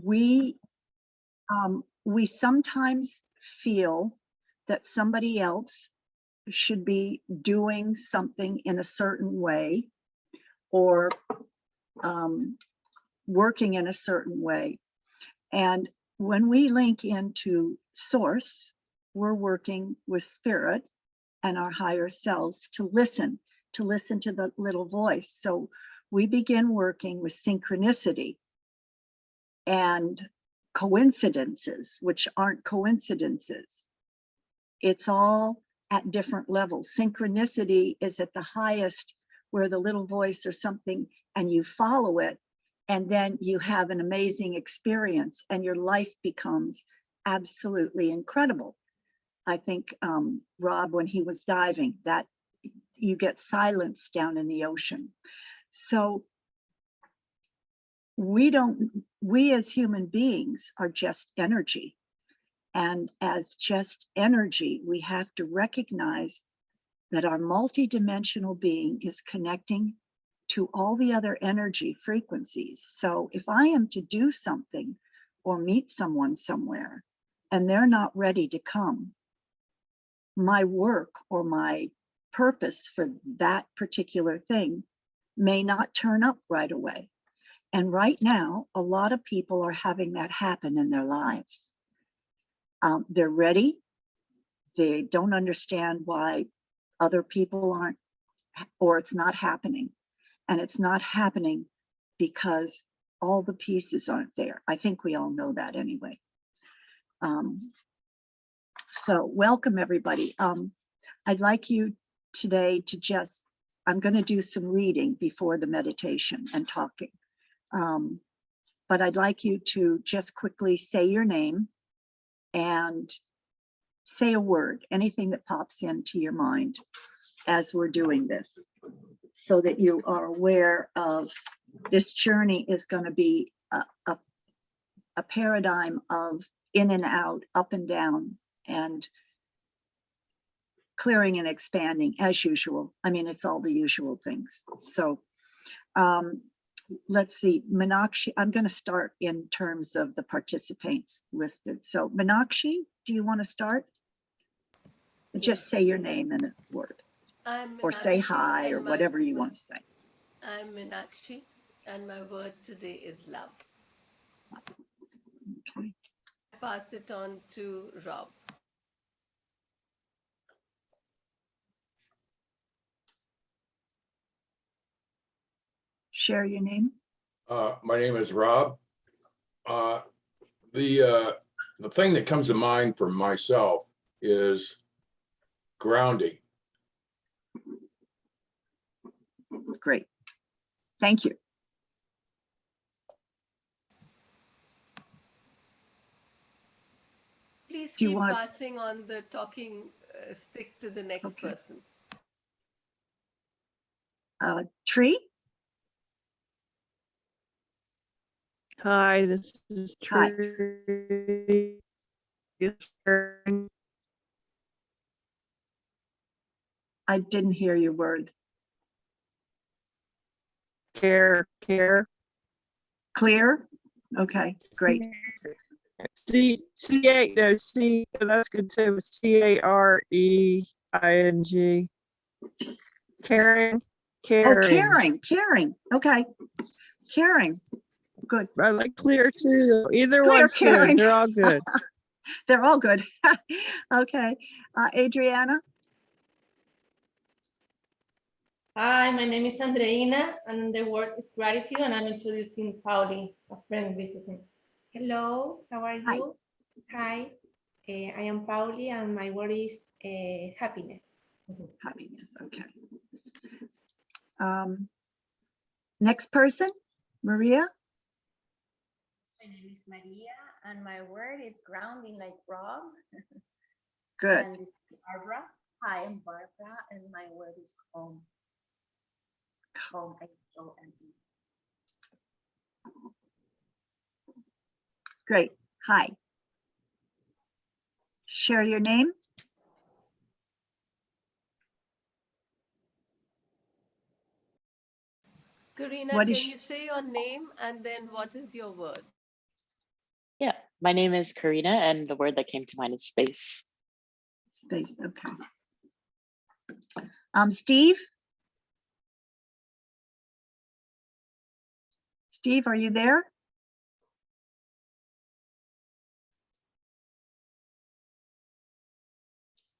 we sometimes feel that somebody else should be doing something in a certain way, or working in a certain way. And when we link into source, we're working with spirit and our higher selves to listen to the little voice. So we begin working with synchronicity and coincidences, which aren't coincidences. It's all at different levels. Synchronicity is at the highest, where the little voice or something, and you follow it, and then you have an amazing experience and your life becomes absolutely incredible. I think Rob, when he was diving, that you get silence down in the ocean. So we as human beings are just energy. And as just energy, we have to recognize that our multidimensional being is connecting to all the other energy frequencies. So if I am to do something or meet someone somewhere and they're not ready to come, my work or my purpose for that particular thing may not turn up right away. And right now, a lot of people are having that happen in their lives. They're ready. They don't understand why other people aren't, or it's not happening. And it's not happening because all the pieces aren't there. I think we all know that anyway. So welcome everybody. I'd like you today to just, I'm going to do some reading before the meditation and talking. But I'd like you to just quickly say your name and say a word, anything that pops into your mind as we're doing this, so that you are aware of this journey is going to be a paradigm of in and out, up and down, and clearing and expanding as usual. I mean, it's all the usual things. So let's see, Meenakshi, I'm going to start in terms of the participants listed. So Meenakshi, do you want to start? Just say your name and a word. Or say hi, or whatever you want to say. I'm Meenakshi, and my word today is love. Okay. I pass it on to Rob. Share your name. My name is Rob. The thing that comes to mind for myself is grounding. Great. Thank you. Please keep passing on the talking stick to the next person. Tree? Hi, this is Tree. I didn't hear your word. Care. Clear? Okay, great. That's good too. CAREING. Caring. Oh, caring. Okay. Caring. Good. I like clear too. Either Clear, one's caring. good. They're all good. They're all good. Okay. Adriana? Hi, my name is Andreina, and the word is gratitude, and I'm introducing Pauli, a friend visiting. Hello, how are you? Hi, I am Pauli, and my word is happiness. Happiness, okay. Next person, Maria? My name is Maria, and my word is grounding, like Rob. Good. And this is Barbara. Hi, I'm Barbara, and my word is home. Home, H-O-M-E. Great. Hi. Share your name. Karina, can you say your name and then what is your word? My name is Karina, and the word that came to mind is space. Space, okay. Steve? Steve, are you there?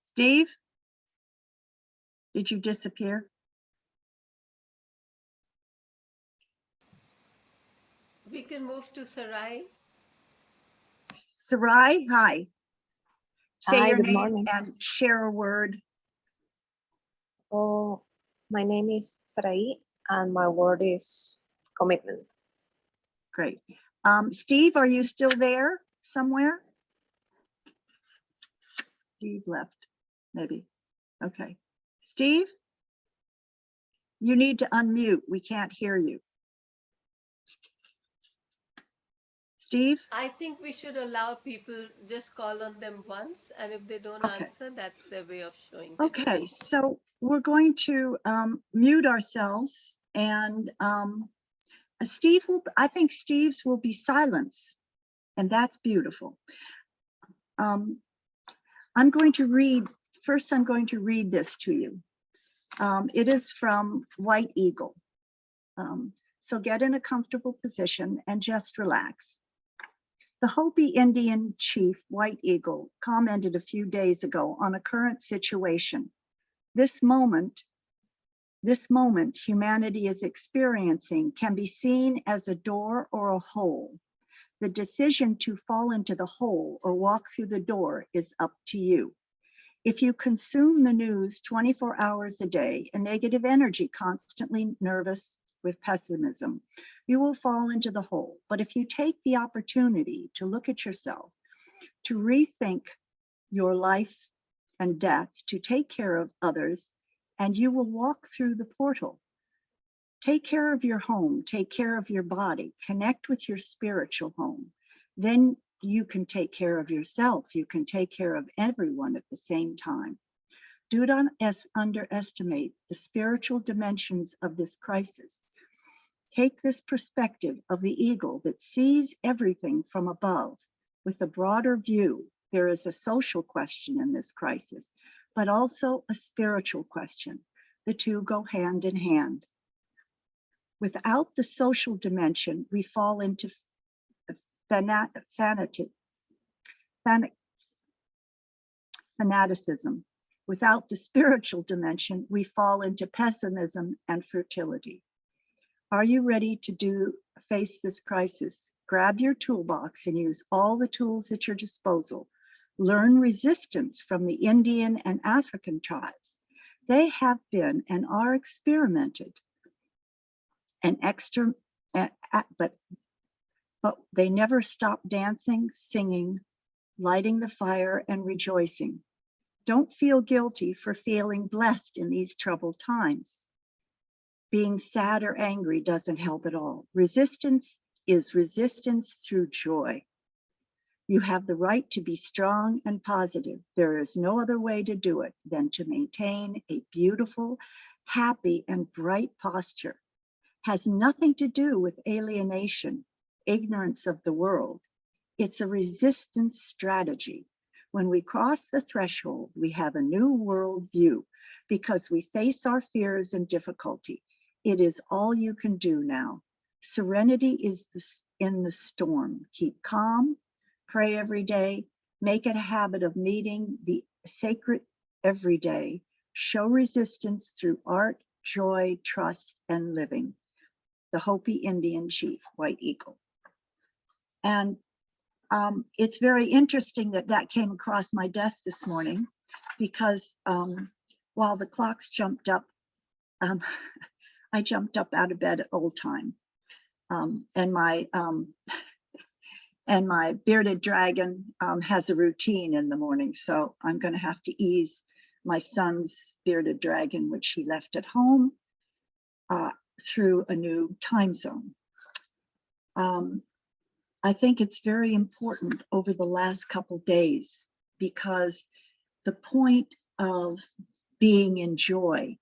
Steve? Did you disappear? We can move to Sarai. Sarai, hi. Say Hi, your good name morning. and share a word. Oh, my name is Sarai, and my word is commitment. Great. Steve, are you still there somewhere? Steve left, maybe. Okay. Steve? You need to unmute. We can't hear you. Steve? I think we should allow people just call on them once, and if they don't Okay. answer, that's their way of showing they don't Okay, know. so we're going to mute ourselves, and Steve will, I think Steve's will be silence, and that's beautiful. I'm going to read, first I'm going to read this to you. It is from White Eagle. So get in a comfortable position and just relax. The Hopi Indian chief, White Eagle, commented a few days ago on a current situation. This moment humanity is experiencing can be seen as a door or a hole. The decision to fall into the hole or walk through the door is up to you. If you consume the news 24 hours a day, a negative energy, constantly nervous with pessimism, you will fall into the hole. But if you take the opportunity to look at yourself, to rethink your life and death, to take care of others, and you will walk through the portal. Take care of your home, take care of your body, connect with your spiritual home. Then you can take care of yourself. You can take care of everyone at the same time. Do not underestimate the spiritual dimensions of this crisis. Take this perspective of the eagle that sees everything from above with a broader view. There is a social question in this crisis, but also a spiritual question. The two go hand in hand. Without the social dimension, we fall into fanaticism. Without the spiritual dimension, we fall into pessimism and fertility. Are you ready to face this crisis? Grab your toolbox and use all the tools at your disposal. Learn resistance from the Indian and African tribes. They have been and are experimented and but they never stop dancing, singing, lighting the fire, and rejoicing. Don't feel guilty for feeling blessed in these troubled times. Being sad or angry doesn't help at all. Resistance is resistance through joy. You have the right to be strong and positive. There is no other way to do it than to maintain a beautiful, happy, and bright posture. Has nothing to do with alienation, ignorance of the world. It's a resistance strategy. When we cross the threshold, we have a new world view because we face our fears and difficulty. It is all you can do now. Serenity is in the storm. Keep calm, pray every day, make it a habit of meeting the sacred every day. Show resistance through art, joy, trust, and living. The Hopi Indian chief, White Eagle. And it's very interesting that that came across my desk this morning because while the clocks jumped up, I jumped up out of bed at old time. And my bearded dragon has a routine in the morning. So I'm going to have to ease my son's bearded dragon, which he left at home, through a new time zone. I think it's very important over the last couple days because the point of being in joy,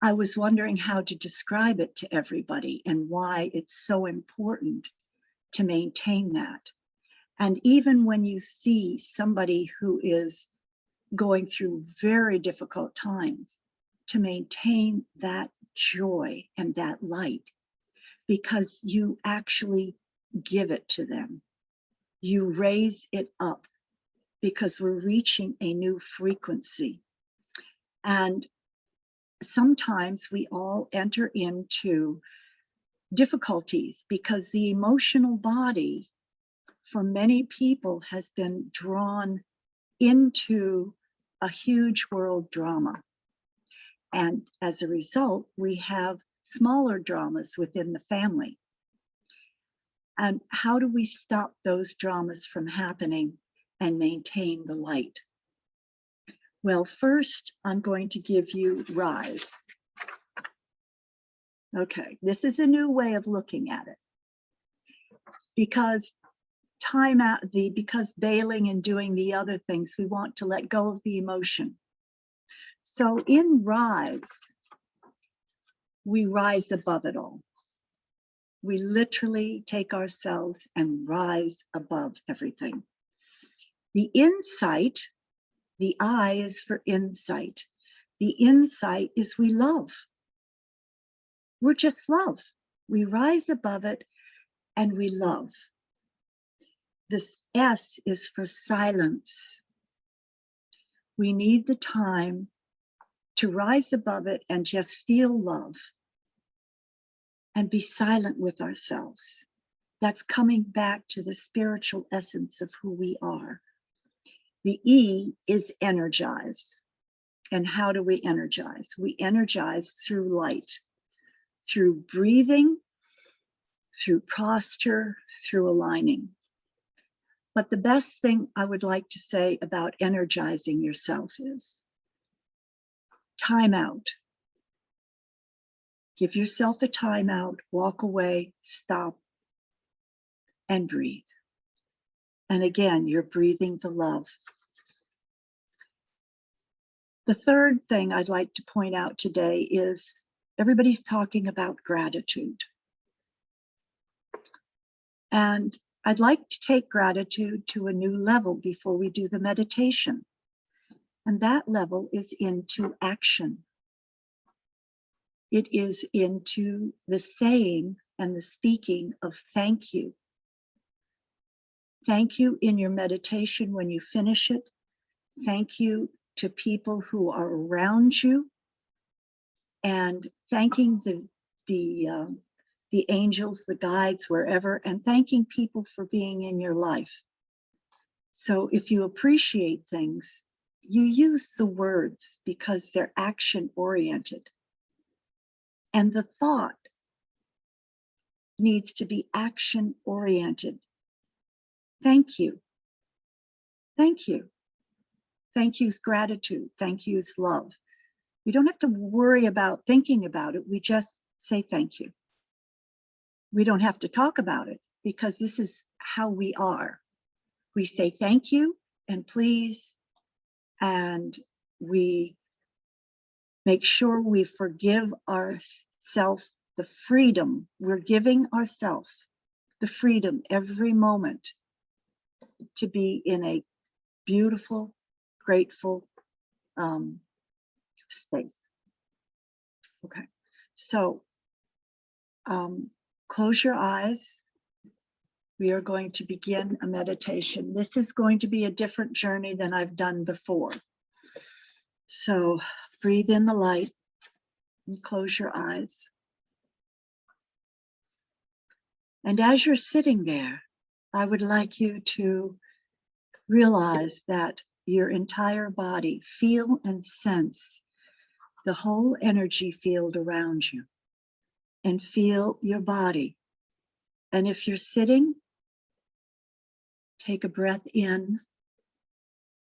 I was wondering how to describe it to everybody and why it's so important to maintain that. And even when you see somebody who is going through very difficult times, to maintain that joy and that light, because you actually give it to them. You raise it up because we're reaching a new frequency. And sometimes we all enter into difficulties because the emotional body for many people has been drawn into a huge world drama. And as a result, we have smaller dramas within the family. And how do we stop those dramas from happening and maintain the light? Well, first, I'm going to give you Rise. Okay, this is a new way of looking at it. Because because bailing and doing the other things, we want to let go of the emotion. So in Rise, we rise above it all. We literally take ourselves and rise above everything. The insight, the I is for insight. The insight is we love. We're just love. We rise above it and we love. This S is for silence. We need the time to rise above it and just feel love and be silent with ourselves. That's coming back to the spiritual essence of who we are. The E is energize. And how do we energize? We energize through light, through breathing, through posture, through aligning. But the best thing I would like to say about energizing yourself is time out. Give yourself a time out, walk away, stop, and breathe. And again, you're breathing the love. The third thing I'd like to point out today is everybody's talking about gratitude. And I'd like to take gratitude to a new level before we do the meditation. And that level is into action. It is into the saying and the speaking of thank you. Thank you in your meditation when you finish it. Thank you to people who are around you. And thanking the angels, the guides, wherever, and thanking people for being in your life. So if you appreciate things, you use the words because they're action oriented. And the thought needs to be action oriented. Thank you. Thank you. Thank you is gratitude. Thank you is love. We don't have to worry about thinking about it. We just say thank you. We don't have to talk about it because this is how we are. We say thank you and please, and we make sure we forgive ourselves the freedom. We're giving ourselves the freedom every moment to be in a beautiful, grateful space. Okay, so close your eyes. We are going to begin a meditation. This is going to be a different journey than I've done before. So breathe in the light and close your eyes. And as you're sitting there, I would like you to realize that your entire body, feel and sense the whole energy field around you, and feel your body. And if you're sitting, take a breath in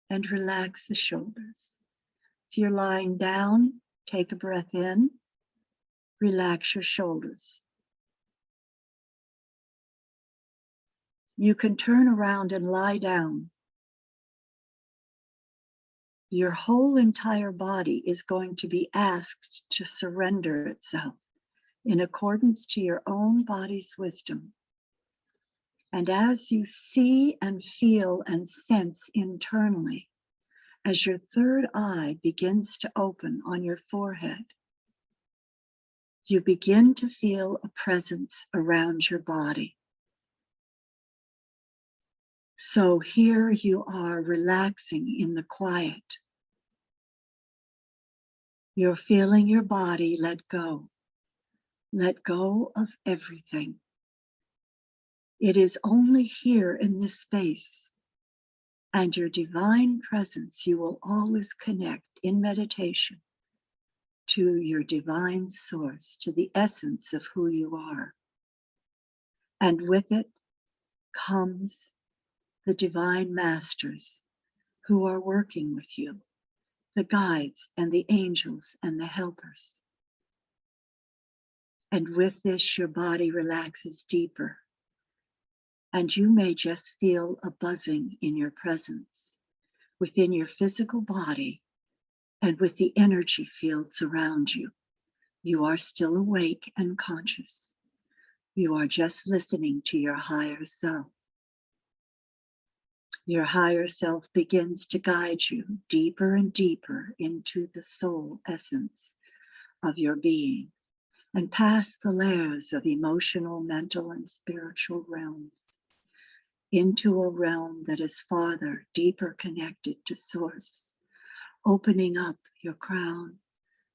and relax the shoulders. If you're lying down, take a breath in, relax your shoulders. You can turn around and lie down. Your whole entire body is going to be asked to surrender itself in accordance to your own body's wisdom. And as you see and feel and sense internally, as your third eye begins to open on your forehead, you begin to feel a presence around your body. So here you are relaxing in the quiet. You're feeling your body let go of everything. It is only here in this space and your divine presence you will always connect in meditation to your divine source, to the essence of who you are. And with it comes the divine masters who are working with you, the guides and the angels and the helpers. And with this, your body relaxes deeper, and you may just feel a buzzing in your presence within your physical body and with the energy fields around you. You are still awake and conscious. You are just listening to your higher self. Your higher self begins to guide you deeper and deeper into the soul essence of your being and past the layers of emotional, mental, and spiritual realms into a realm that is farther, deeper connected to source, opening up your crown,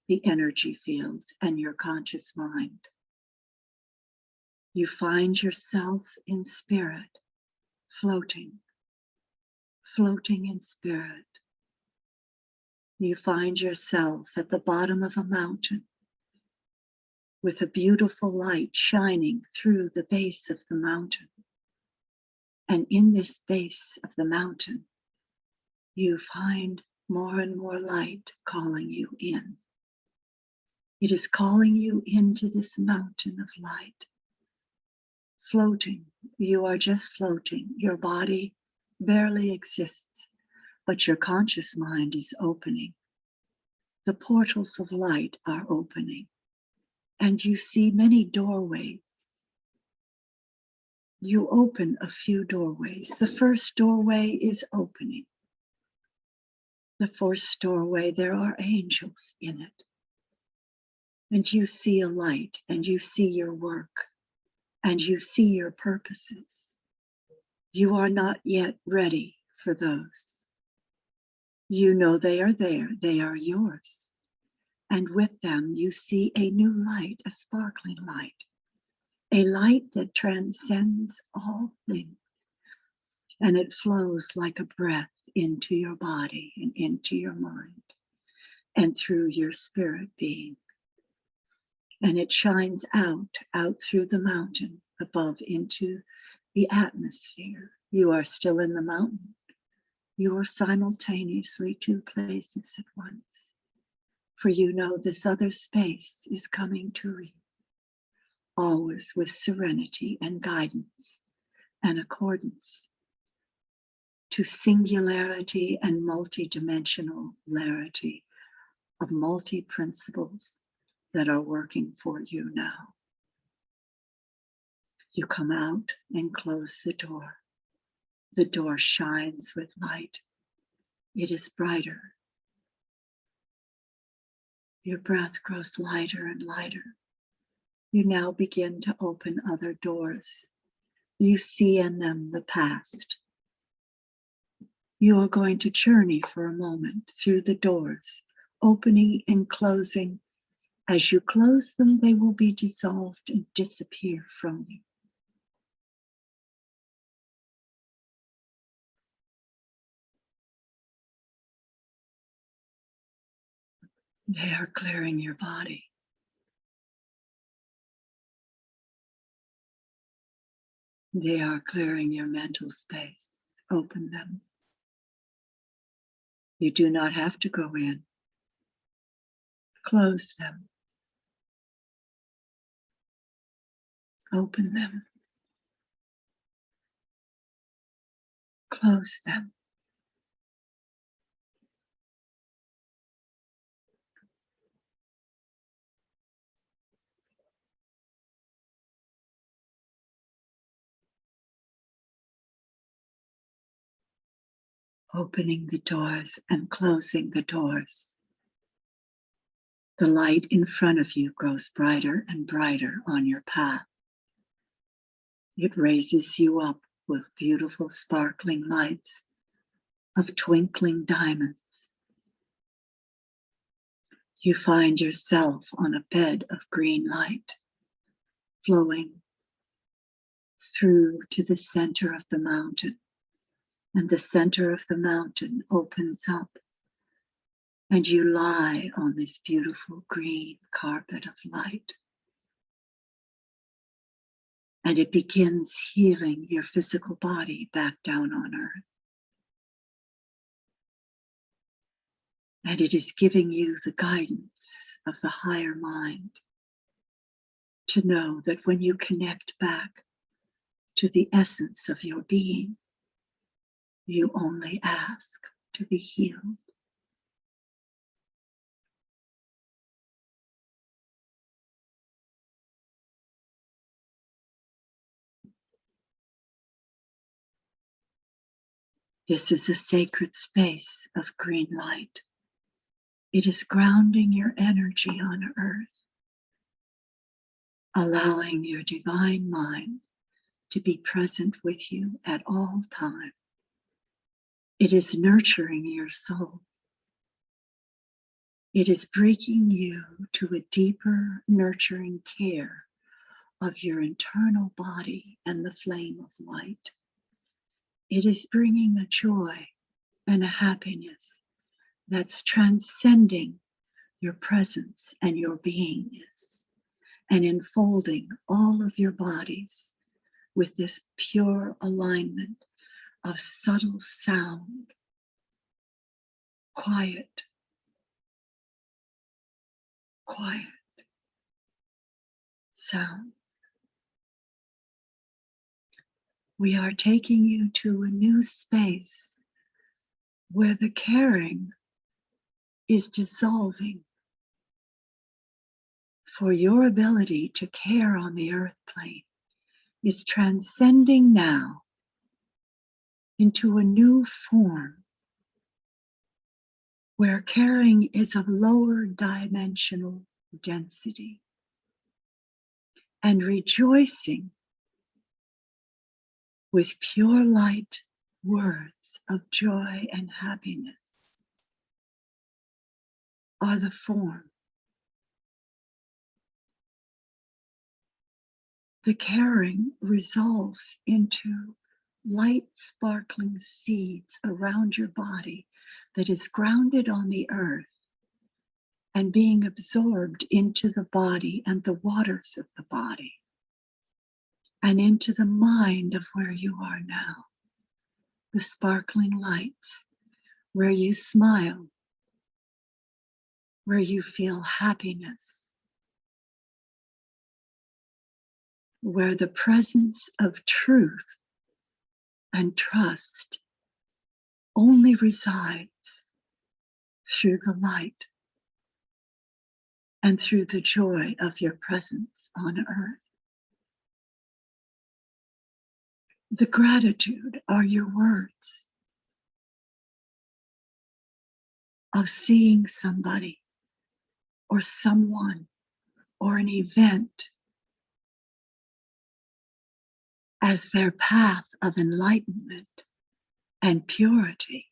the energy fields, and your conscious mind. You find yourself in spirit, floating in spirit. You find yourself at the bottom of a mountain with a beautiful light shining through the base of the mountain. And in this base of the mountain, you find more and more light calling you in. It is calling you into this mountain of light. Floating, you are just floating. Your body barely exists, but your conscious mind is opening. The portals of light are opening, and you see many doorways. You open a few doorways. The first doorway is opening. The first doorway, there are angels in it. And you see a light, and you see your work, and you see your purposes. You are not yet ready for those. You know they are there, they are yours. And with them, you see a new light, a sparkling light, a light that transcends all things. And it flows like a breath into your body and into your mind and through your spirit being. And it shines out through the mountain above into the atmosphere. You are still in the mountain. You are simultaneously two places at once. For you know this other space is coming to you, always with serenity and guidance and accordance to singularity and multidimensionality of multi-principles that are working for you now. You come out and close the door. The door shines with light. It is brighter. Your breath grows lighter and lighter. You now begin to open other doors. You see in them the past. You are going to journey for a moment through the doors, opening and closing. As you close them, they will be dissolved and disappear from you. They are clearing your body. They are clearing your mental space. Open them. You do not have to go in. Close them. Open them. Close them. opening the doors and closing the doors. The light in front of you grows brighter and brighter on your path. It raises you up with beautiful sparkling lights of twinkling diamonds. You find yourself on a bed of green light, flowing through to the center of the mountain. And the center of the mountain opens up, and you lie on this beautiful green carpet of light. And it begins healing your physical body back down on earth. And it is giving you the guidance of the higher mind to know that when you connect back to the essence of your being, you only ask to be healed. This is a sacred space of green light. It is grounding your energy on earth, allowing your divine mind to be present with you at all times. It is nurturing your soul. It is bringing you to a deeper nurturing care of your internal body and the flame of light. It is bringing a joy and a happiness that's transcending your presence and your beingness, and enfolding all of your bodies with this pure alignment of subtle sound, quiet, sound. We are taking you to a new space where the caring is dissolving, for your ability to care on the earth plane is transcending now into a new form where caring is of lower dimensional density, and rejoicing with pure light words of joy and happiness are the form. The caring resolves into light sparkling seeds around your body that is grounded on the earth and being absorbed into the body and the waters of the body and into the mind of where you are now. The sparkling lights where you smile, where you feel happiness, where the presence of truth and trust only resides through the light and through the joy of your presence on earth. The gratitude are your words of seeing somebody or someone or an event as their path of enlightenment and purity,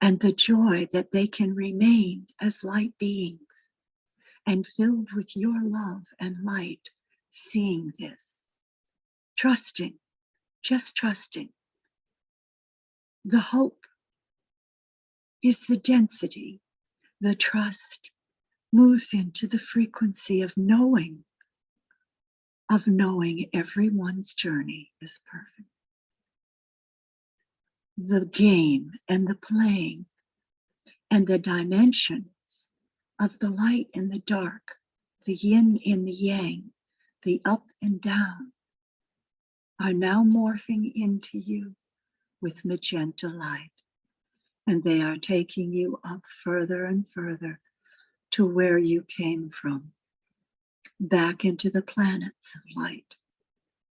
and the joy that they can remain as light beings and filled with your love and light, seeing this, trusting, just trusting. The hope is the density. The trust moves into the frequency of knowing everyone's journey is perfect. The game and the playing and the dimensions of the light and the dark, the yin and the yang, the up and down, are now morphing into you with magenta light. And they are taking you up further and further to where you came from, back into the planets of light,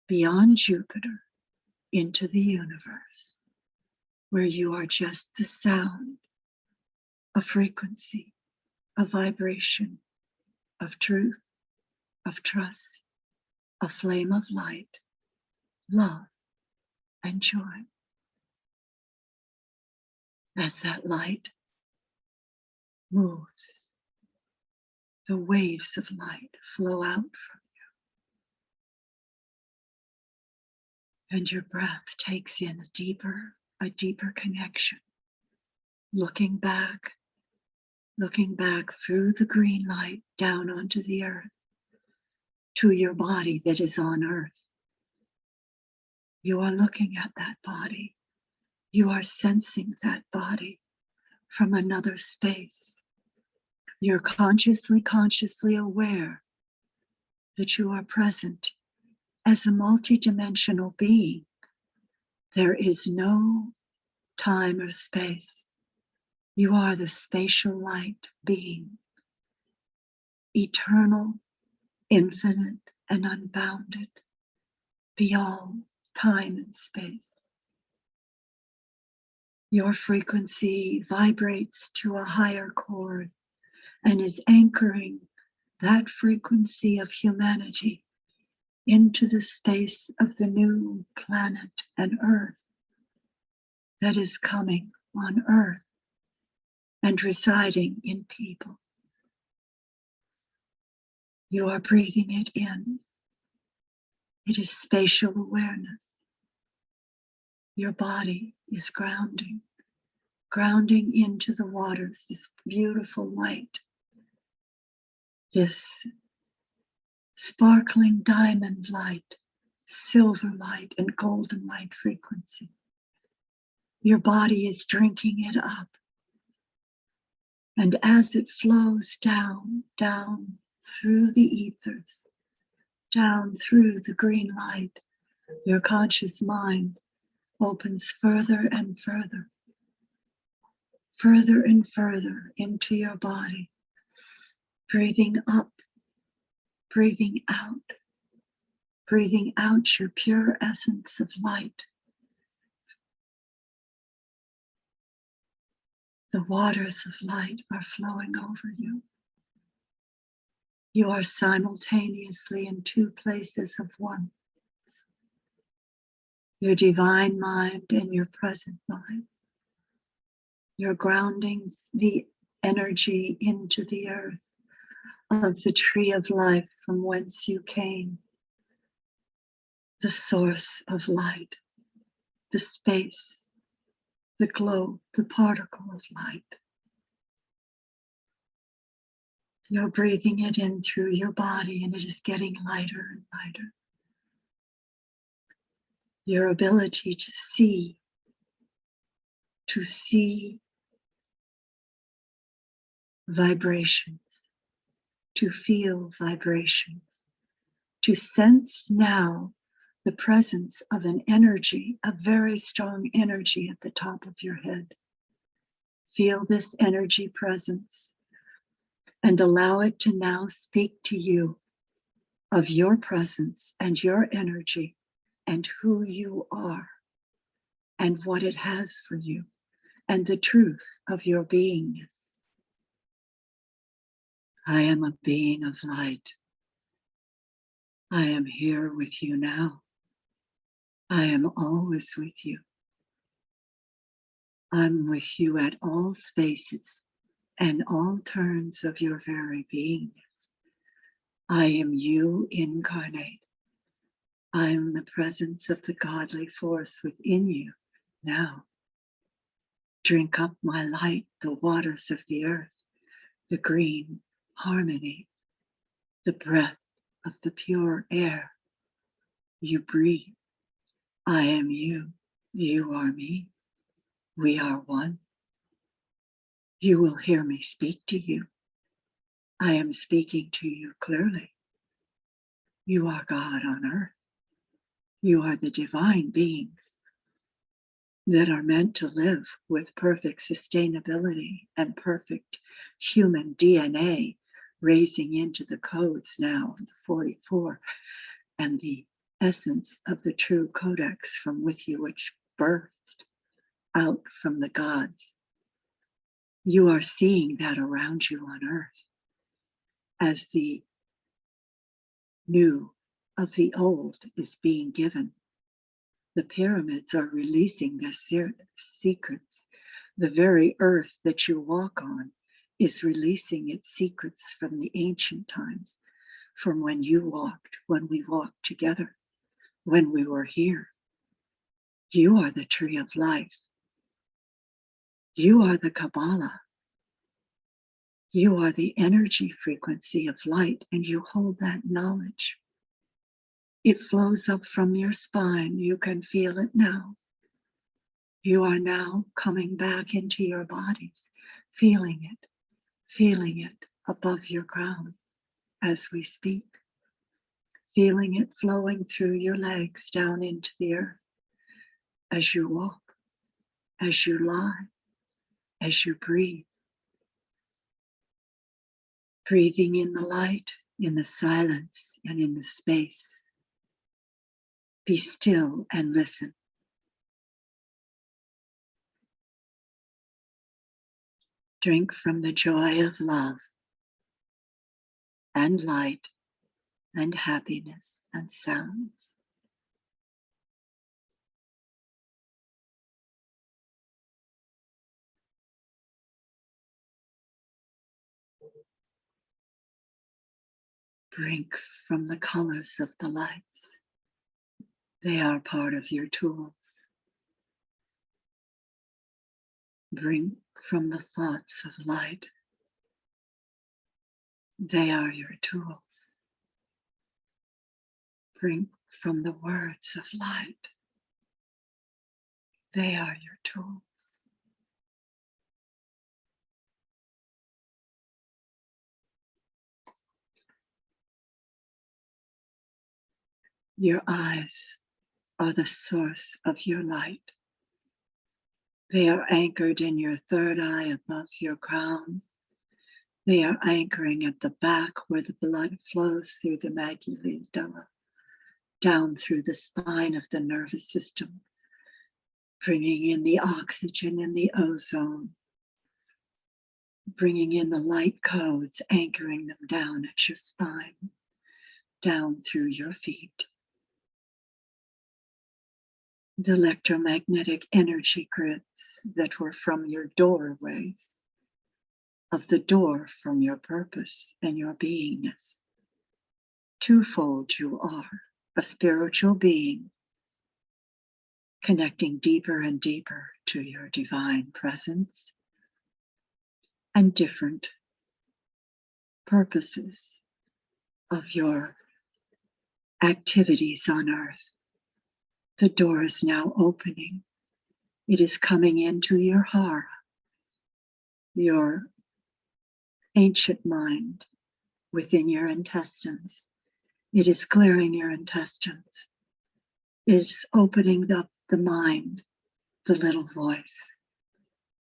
beyond Jupiter, into the universe, where you are just the sound, a frequency, a vibration of truth, of trust, a flame of light, love, and joy. As that light moves, the waves of light flow out from you, and your breath takes in a deeper connection, looking back through the green light down onto the earth, to your body that is on earth. You are looking at that body. You are sensing that body from another space. You're consciously aware that you are present as a multidimensional being. There is no time or space. You are the spatial light being, eternal, infinite, and unbounded, beyond time and space. Your frequency vibrates to a higher chord and is anchoring that frequency of humanity into the space of the new planet and earth that is coming on earth and residing in people. You are breathing it in. It is spatial awareness. Your body is grounding into the waters, this beautiful light, this sparkling diamond light, silver light, and golden light frequency. Your body is drinking it up. And as it flows down through the ethers, down through the green light, your conscious mind opens further and further into your body, breathing up, breathing out your pure essence of light. The waters of light are flowing over you. You are simultaneously in two places of oneness. Your divine mind and your present mind. You're grounding the energy into the earth of the tree of life from whence you came, the source of light, the space, the globe, the particle of light. You're breathing it in through your body and it is getting lighter and lighter. Your ability to see vibrations, to feel vibrations, to sense now the presence of an energy, a very strong energy at the top of your head. Feel this energy presence and allow it to now speak to you of your presence and your energy and who you are and what it has for you and the truth of your beingness. I am a being of light. I am here with you now. I am always with you. I'm with you at all spaces and all turns of your very beingness. I am you incarnate. I am the presence of the godly force within you now. Drink up my light, the waters of the earth, the green harmony, the breath of the pure air. You breathe. I am you. You are me. We are one. You will hear me speak to you. I am speaking to you clearly. You are God on earth. You are the divine beings that are meant to live with perfect sustainability and perfect human DNA, raising into the codes now of the 44 and the essence of the true codex from with you, which birthed out from the gods. You are seeing that around you on earth as the new of the old is being given. The pyramids are releasing their secrets. The very earth that you walk on is releasing its secrets from the ancient times, from when you walked, when we walked together, when we were here. You are the tree of life. You are the Kabbalah. You are the energy frequency of light, and you hold that knowledge. It flows up from your spine. You can feel it now. You are now coming back into your bodies, feeling it above your crown as we speak, feeling it flowing through your legs down into the earth as you walk, as you lie, as you breathe. Breathing in the light, in the silence, and in the space. Be still and listen. Drink from the joy of love and light and happiness and sounds. Drink from the colors of the lights. They are part of your tools. Drink from the thoughts of light. They are your tools. Drink from the words of light. They are your tools. Your eyes are the source of your light. They are anchored in your third eye above your crown. They are anchoring at the back where the blood flows through the macula, down through the spine of the nervous system, bringing in the oxygen and the ozone, bringing in the light codes, anchoring them down at your spine, down through your feet. The electromagnetic energy grids that were from your doorways, of the door from your purpose and your beingness. Twofold you are, a spiritual being, connecting deeper and deeper to your divine presence, and different purposes of your activities on earth. The door is now opening. It is coming into your hara, your ancient mind within your intestines. It is clearing your intestines. It is opening up the mind, the little voice,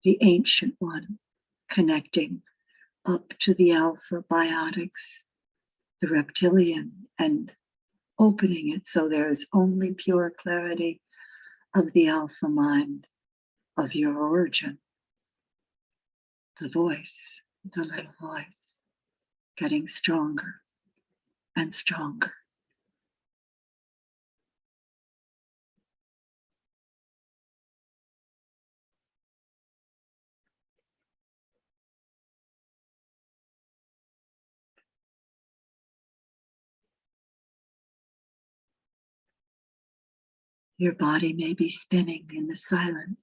the ancient one, connecting up to the alpha biotics, the reptilian, and opening it so there is only pure clarity of the alpha mind of your origin. The voice, the little voice, getting stronger and stronger. Your body may be spinning in the silence.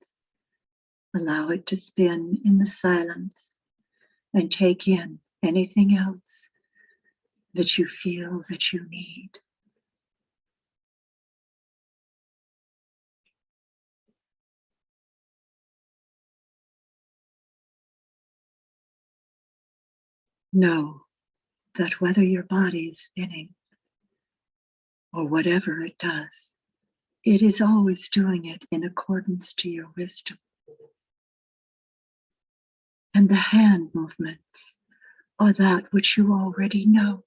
Allow it to spin in the silence and take in anything else that you feel that you need. Know that whether your body is spinning or whatever it does, it is always doing it in accordance to your wisdom. And the hand movements are that which you already know.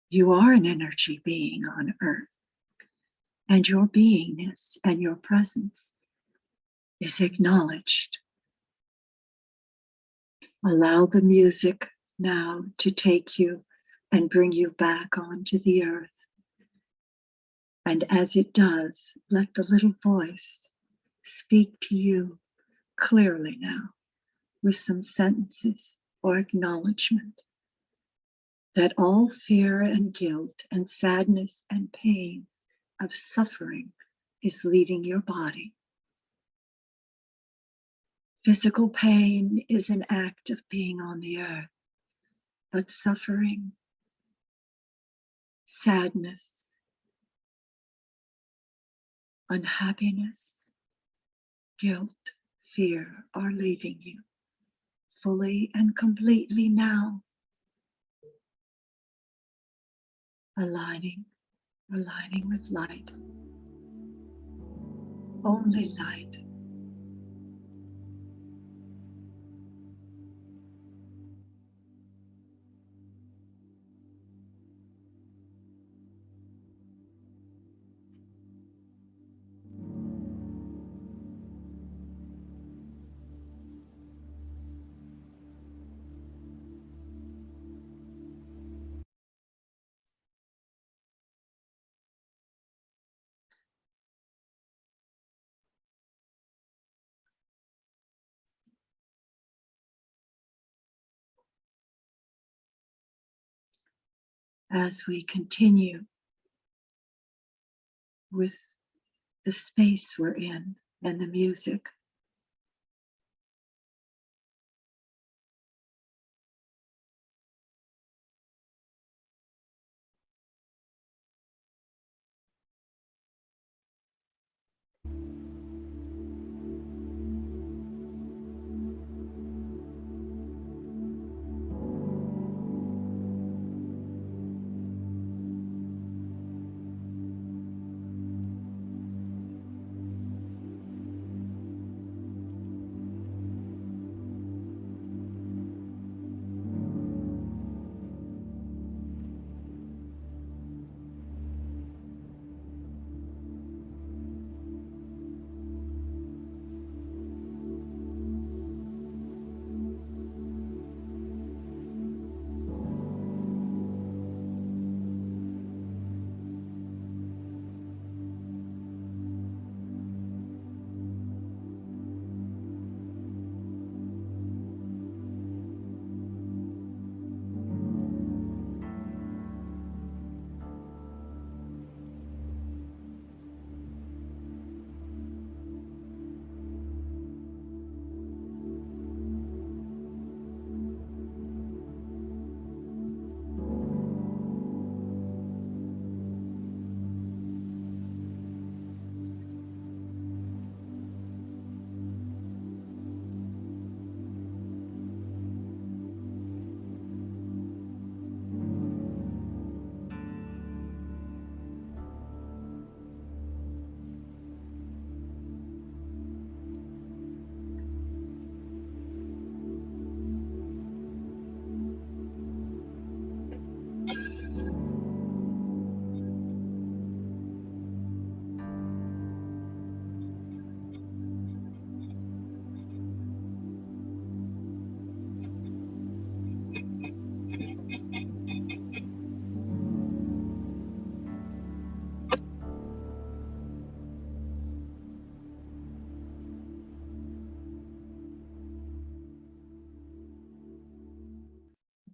You are an energy being on earth. and your beingness and your presence is acknowledged. Allow the music now to take you and bring you back onto the earth. And as it does, let the little voice speak to you clearly now with some sentences or acknowledgement that all fear and guilt and sadness and pain of suffering is leaving your body. Physical pain is an act of being on the earth, but suffering, sadness, unhappiness, guilt, fear are leaving you fully and completely now. Aligning with light. Only light. As we continue with the space we're in and the music,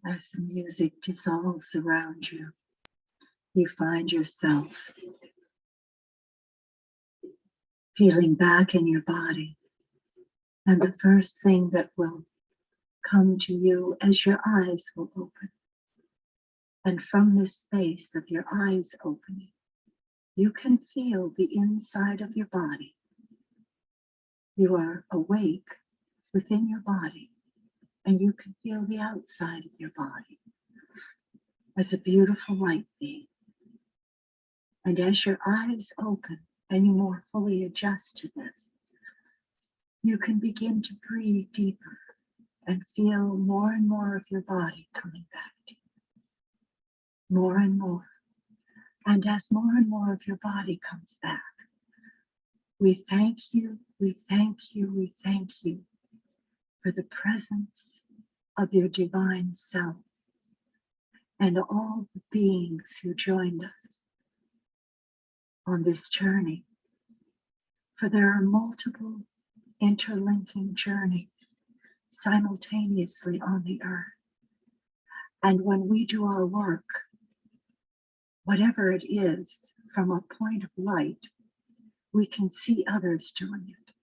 as the music dissolves around you, you find yourself feeling back in your body. And the first thing that will come to you as your eyes will open. And from this space of your eyes opening, you can feel the inside of your body. You are awake within your body, and you can feel the outside of your body as a beautiful light being. And as your eyes open and you more fully adjust to this, you can begin to breathe deeper and feel more and more of your body coming back to you. More and more. And as more and more of your body comes back, we thank you, we thank you, we thank you for the presence of your divine self and all the beings who joined us on this journey. For there are multiple interlinking journeys simultaneously on the earth. And when we do our work, whatever it is, from a point of light, we can see others doing it.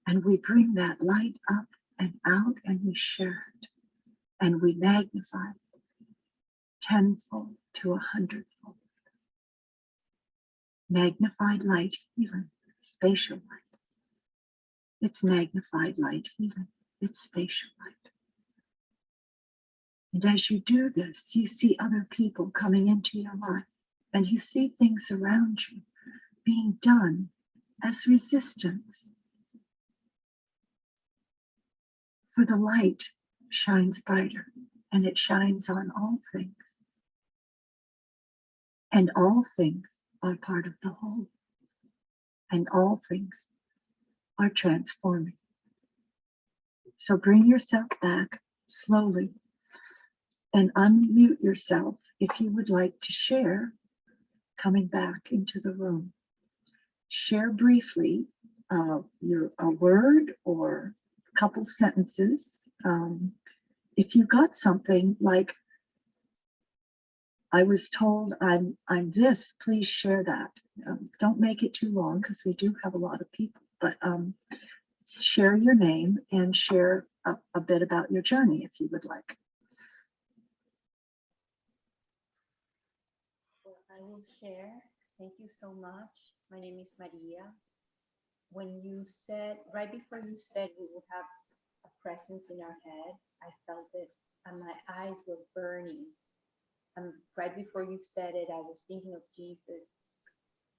And we bring that light up and out and we share it. And we magnify it tenfold to 100-fold. Magnified light healing, spatial light. It's magnified light healing, it's spatial light. And as you do this, you see other people coming into your life and you see things around you being done as resistance. For the light shines brighter and it shines on all things. And all things are part of the whole. And all things are transforming. So bring yourself back slowly and unmute yourself if you would like to share coming back into the room. Share briefly a word or a couple sentences. If you got something like, I was told I'm this, please share that. Don't make it too long because we do have a lot of people, but share your name and share a bit about your journey if you would like. Well, I will share. Thank you so much. My name is Maria. When you said, right before you said we will have a presence in our head, I felt it and my eyes were burning. And right before you said it, I was thinking of Jesus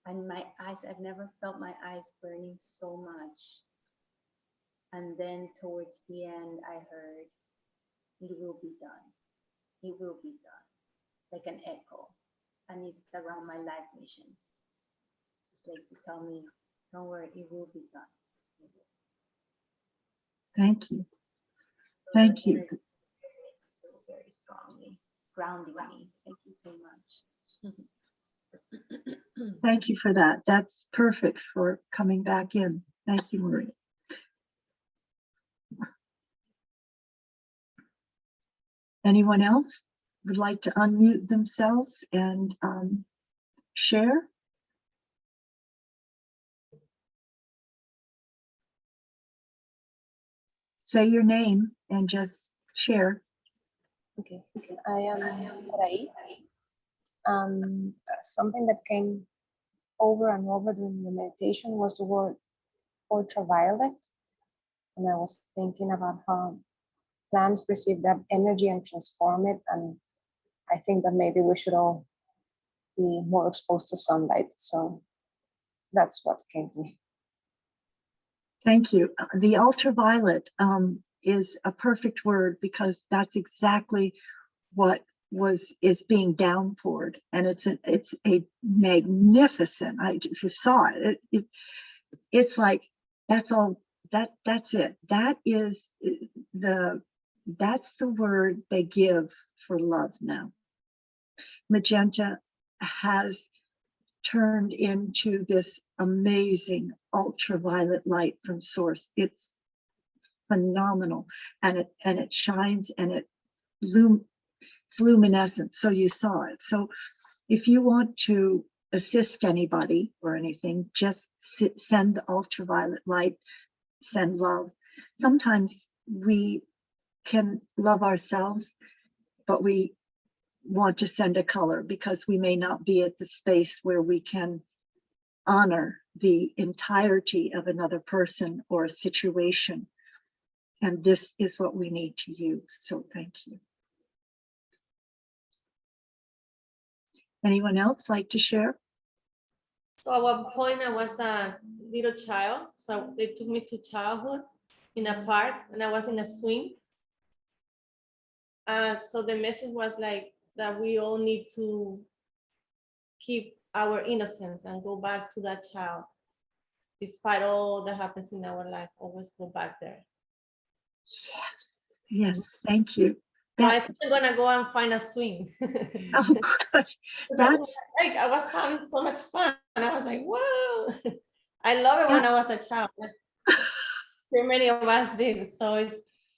and my eyes, I've never felt my eyes burning so much. And then towards the end, I heard, it will be done. It will be done. Like an echo. And it's around my life mission. It's like to tell me, don't worry, it will be done. Thank you. Thank you. It's still very strongly grounding me. Thank you so much. Thank you for that. That's perfect for coming back in. Thank you, Maria. Anyone else would like to unmute themselves and share? Say your name and just share. Okay, I am Sarai. Something that came over and over during the meditation was the word ultraviolet. And I was thinking about how plants receive that energy and transform it. And I think that maybe we should all be more exposed to sunlight. So that's what came to me. Thank you. The ultraviolet is a perfect word because that's exactly what is being downpoured, and it's a magnificent. If you saw it, it's like that's all. That's it. That's the word they give for love now. Magenta has turned into this amazing ultraviolet light from source. It's phenomenal, and it shines and it's luminescent. So you saw it. So if you want to assist anybody or anything, just send the ultraviolet light, send love. Sometimes we can love ourselves, but we want to send a color because we may not be at the space where we can honor the entirety of another person or a situation. And this is what we need to use. So thank you. Anyone else like to share? So at one point I was a little child. So they took me to childhood in a park and I was in a swing. So the message was like that we all need to keep our innocence and go back to that child. Despite all that happens in our life, always go back there. Yes, yes, thank you. So I That, think I'm gonna go and find a swing. oh, good. That's, Like, I was having so much fun, and I was like, whoa! I love it when I was a child. So many of us did. So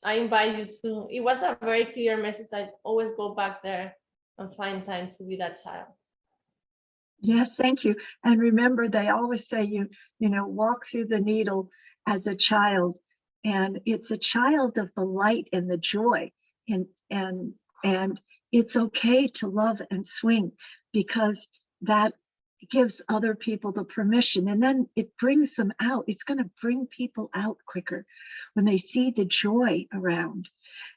I invite you to. It was a very clear message. I always go back there and find time to be that child. yes, thank you. And remember, they always say you know, walk through the needle as a child, and it's a child of the light and the joy. And it's okay to love and swing, because that gives other people the permission, and then it brings them out. It's going to bring people out quicker when they see the joy around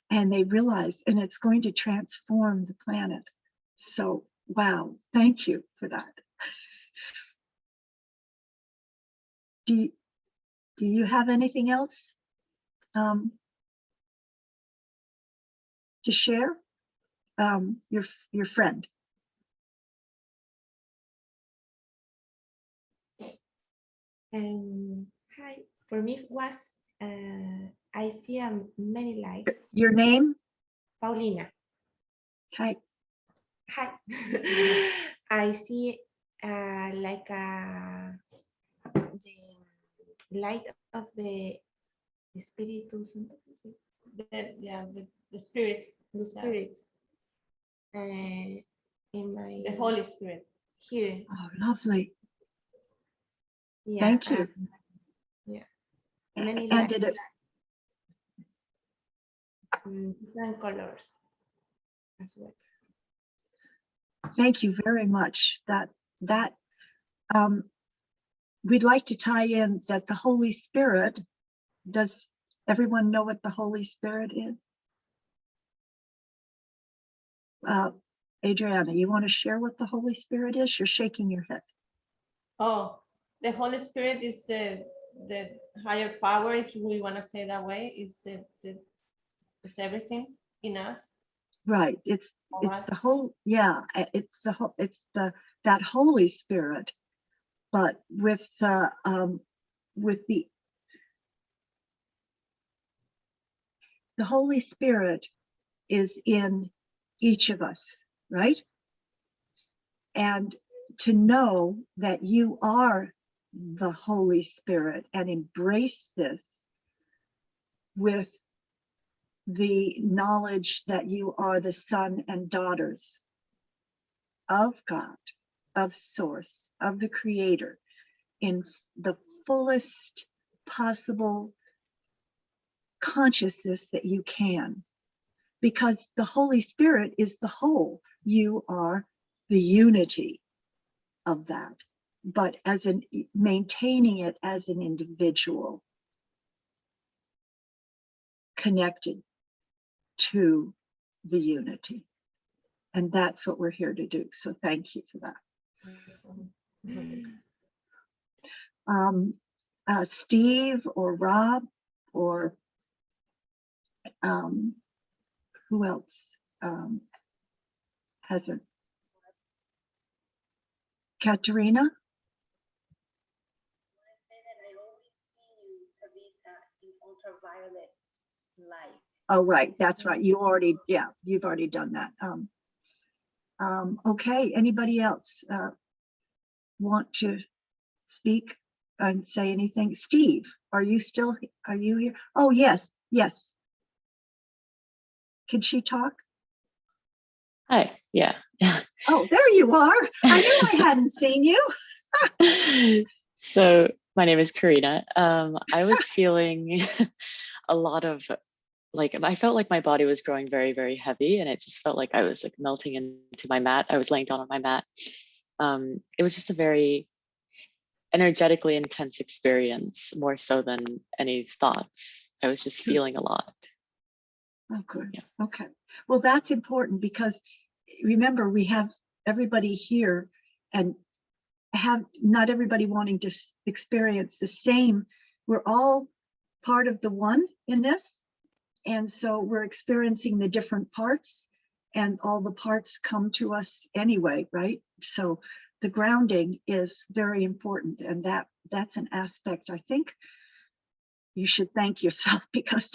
and they realize, and it's going to transform the planet. So, wow, thank you for that. Do you have anything else to share? Your friend. Hi, for me it was I see many lights. Your name? Paulina. Hi. Hi. I see like the light of the Espíritu Santo. The spirits. The spirits. In my The Holy Spirit. here. Oh, lovely. Yeah. Thank you. Yeah. Many And lights. did it? Different colors as well. Thank you very much. We'd like to tie in that the Holy Spirit. Does everyone know what the Holy Spirit is? Adriana, you want to share what the Holy Spirit is? You're shaking your head. Oh, the Holy Spirit is the higher power, if we want to say that way. Is everything in us. Right. It's the whole, yeah, it's that Holy Spirit, but with the Holy Spirit is in each of us, right? And to know that you are the Holy Spirit and embrace this with the knowledge that you are the son and daughters of God, of Source, of the Creator, in the fullest possible consciousness that you can. Because the Holy Spirit is the whole. You are the unity of that, but maintaining it as an individual connected to the unity. And that's what we're here to do. So thank you for that. Steve or Rob or who else hasn't? Katerina? I say that I always see you, Taveta, in ultraviolet light. Oh, right. That's right. You've already done that. Okay. Anybody else want to speak and say anything? Steve, are you here? Oh, yes. Yes. Can she talk? Hi, yeah. Oh, there you are. I knew I hadn't seen you. So my name is Karina. I was feeling a lot of I felt like my body was growing very, very heavy, and it just felt like I was like melting into my mat. I was laying down on my mat. It was just a very energetically intense experience, more so than any thoughts. I was just feeling a lot. Oh, good. Yeah. Okay. Well, that's important because remember, we have everybody here and have not everybody wanting to experience the same. We're all part of the one in this. And so we're experiencing the different parts, and all the parts come to us anyway, right? So the grounding is very important, and that's an aspect I think you should thank yourself, because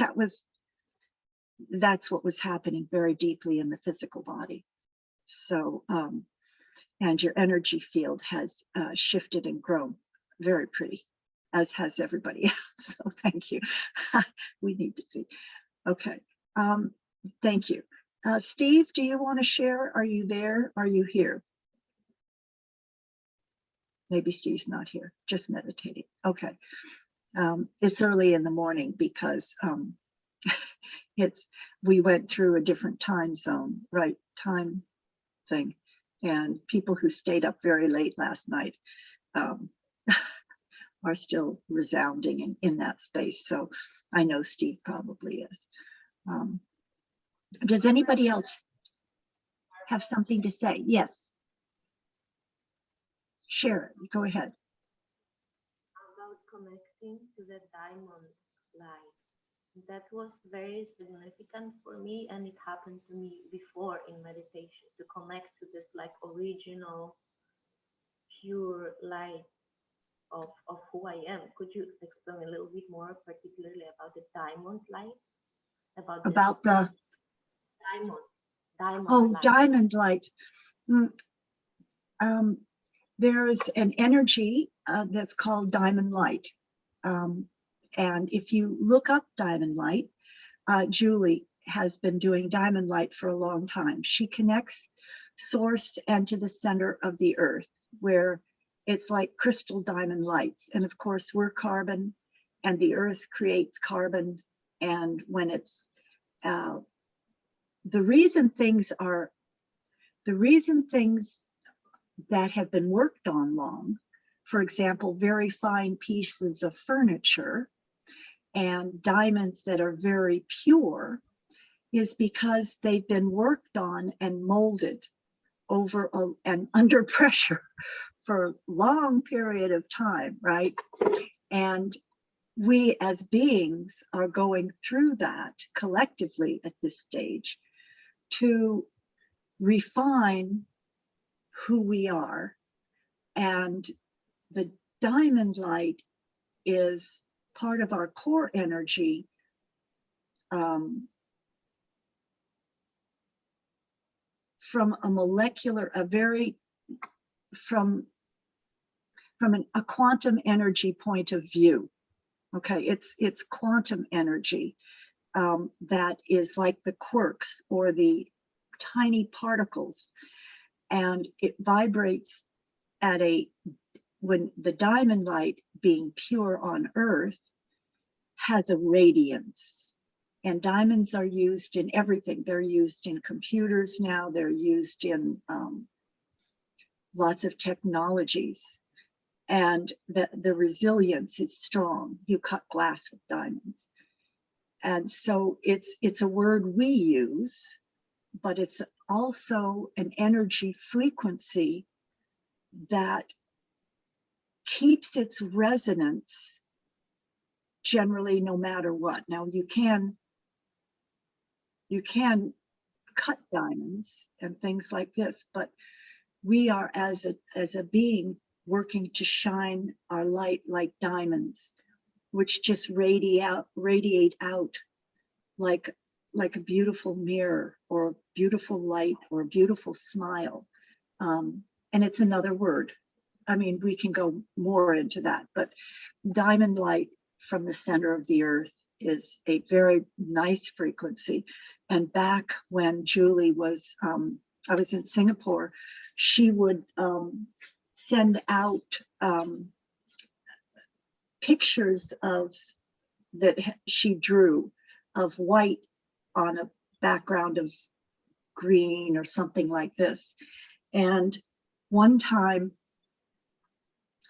that's what was happening very deeply in the physical body. So and your energy field has shifted and grown very pretty, as has everybody else. So thank you. We need to see. Okay. Thank you. Steve, do you want to share? Are you there? Are you here? Maybe Steve's not here, just meditating. Okay. It's early in the morning because we went through a different time zone, right? Time thing. And people who stayed up very late last night are still resounding in that space. So I know Steve probably is. Does anybody else have something to say? Yes. Share it. Go ahead. About connecting to the diamond light. That was very significant for me, and it happened to me before in meditation, to connect to this like original pure light of who I am. Could you explain a little bit more, particularly about the diamond light? About the diamond light. Diamond light. There is an energy that's called diamond light. And if you look up diamond light, Julie has been doing diamond light for a long time. She connects source and to the center of the earth, where it's like crystal diamond lights. And of course, we're carbon, and the earth creates carbon. And when it's the reason things that have been worked on long, for example, very fine pieces of furniture and diamonds that are very pure, is because they've been worked on and molded over and under pressure for a long period of time, right? And we as beings are going through that collectively at this stage to refine who we are. And the diamond light is part of our core energy, from a molecular, from a quantum energy point of view. Okay, it's quantum energy that is like the quarks or the tiny particles, and it vibrates at when the diamond light, being pure on earth, has a radiance. And diamonds are used in everything. They're used in computers now. They're used in lots of technologies. And the resilience is strong. You cut glass with diamonds. And so it's a word we use, but it's also an energy frequency that keeps its resonance generally no matter what. Now you can cut diamonds and things like this, but we are as a being working to shine our light like diamonds, which just radiate out like a beautiful mirror or beautiful light or beautiful smile. And it's another word. I mean, we can go more into that, but diamond light from the center of the earth is a very nice frequency. And back when Julie was, I was in Singapore, she would send out pictures that she drew of white on a background of green or something like this. And one time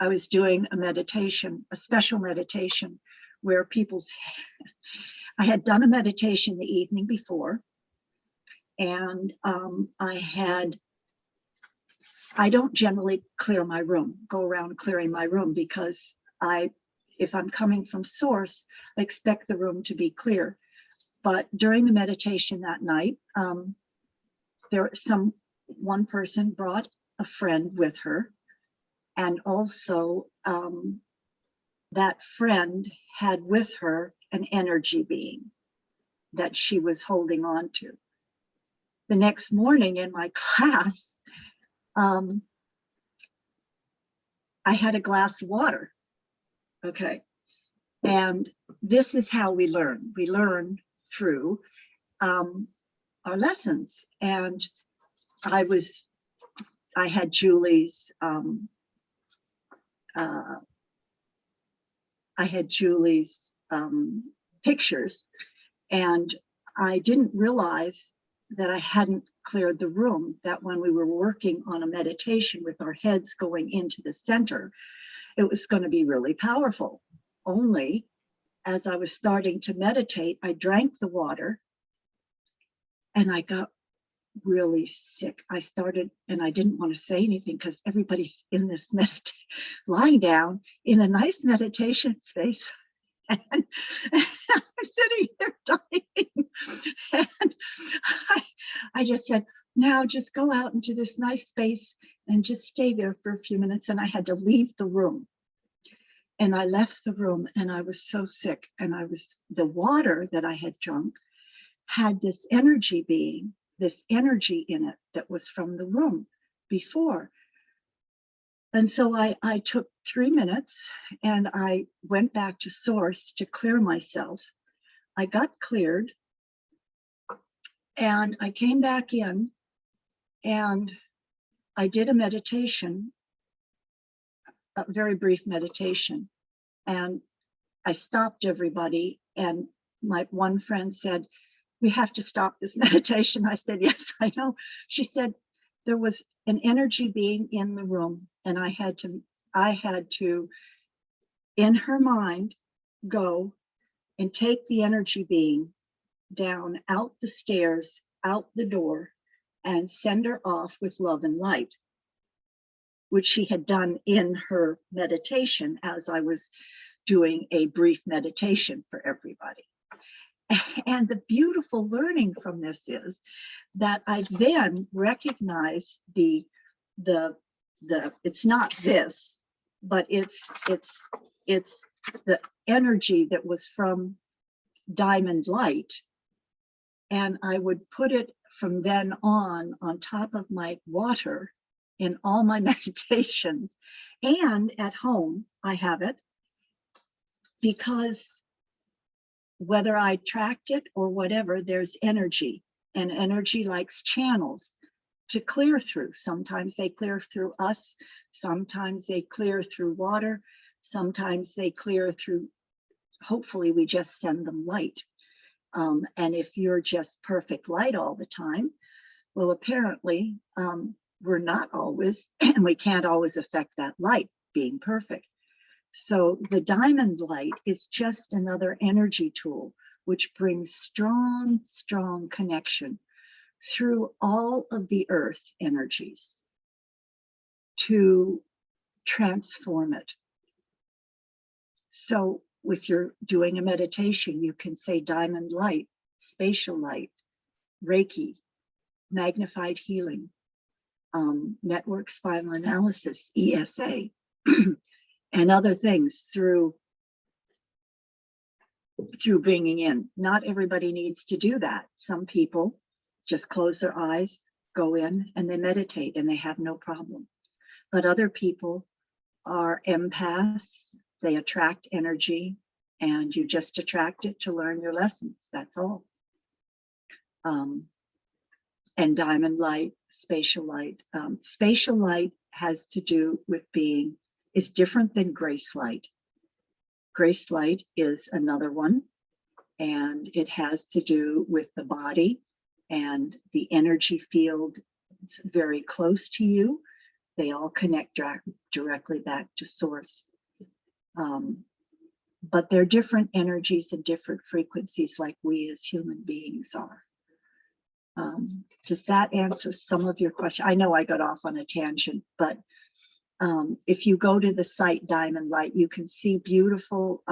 I was doing a meditation, a special meditation, where I had done a meditation the evening before, and I don't generally clear my room, go around clearing my room, because if I'm coming from source, I expect the room to be clear. But during the meditation that night, one person brought a friend with her And also that friend had with her an energy being that she was holding on to. The next morning in my class, I had a glass of water. Okay. And this is how we learn. We learn through our lessons. And I had Julie's pictures, and I didn't realize that I hadn't cleared the room, that when we were working on a meditation with our heads going into the center, it was going to be really powerful. Only as I was starting to meditate, I drank the water and I got really sick. I started, and I didn't want to say anything because everybody's in this lying down in a nice meditation space. And I'm sitting here dying. And I just said, now just go out into this nice space and just stay there for a few minutes. And I had to leave the room. And I left the room and I was so sick. And the water that I had drunk had this energy being, this energy in it that was from the room before. And so I took 3 minutes and I went back to source to clear myself. I got cleared and I came back in and I did a meditation, a very brief meditation. And I stopped everybody, and my one friend said, we have to stop this meditation. I said, yes, I know. She said, there was an energy being in the room, and I had to, in her mind, go and take the energy being down, out the stairs, out the door, and send her off with love and light, which she had done in her meditation as I was doing a brief meditation for everybody. And the beautiful learning from this is that I then recognize it's not this, but it's the energy that was from diamond light. And I would put it from then on top of my water in all my meditations, and at home I have it, because whether I tracked it or whatever, there's energy, and energy likes channels to clear through. Sometimes they clear through us, sometimes they clear through water, sometimes they clear through, hopefully we just send them light. And if you're just perfect light all the time, well, apparently we're not always, and we can't always affect that light being perfect. So the diamond light is just another energy tool, which brings strong, strong connection through all of the earth energies to transform it. So if you're doing a meditation, you can say diamond light, spatial light, Reiki, magnified healing, network spinal analysis, ESA, and other things through bringing in. Not everybody needs to do that. Some people just close their eyes, go in, and they meditate, and they have no problem. But other people are empaths. They attract energy, and you just attract it to learn your lessons. That's all. And diamond light, spatial light. Spatial light has to do with being, is different than grace light. Grace light is another one, and it has to do with the body and the energy field. It's very close to you. They all connect directly back to source. But they're different energies and different frequencies, like we as human beings are. Does that answer some of your question? I know I got off on a tangent, but if you go to the site Diamond Light, you can see beautiful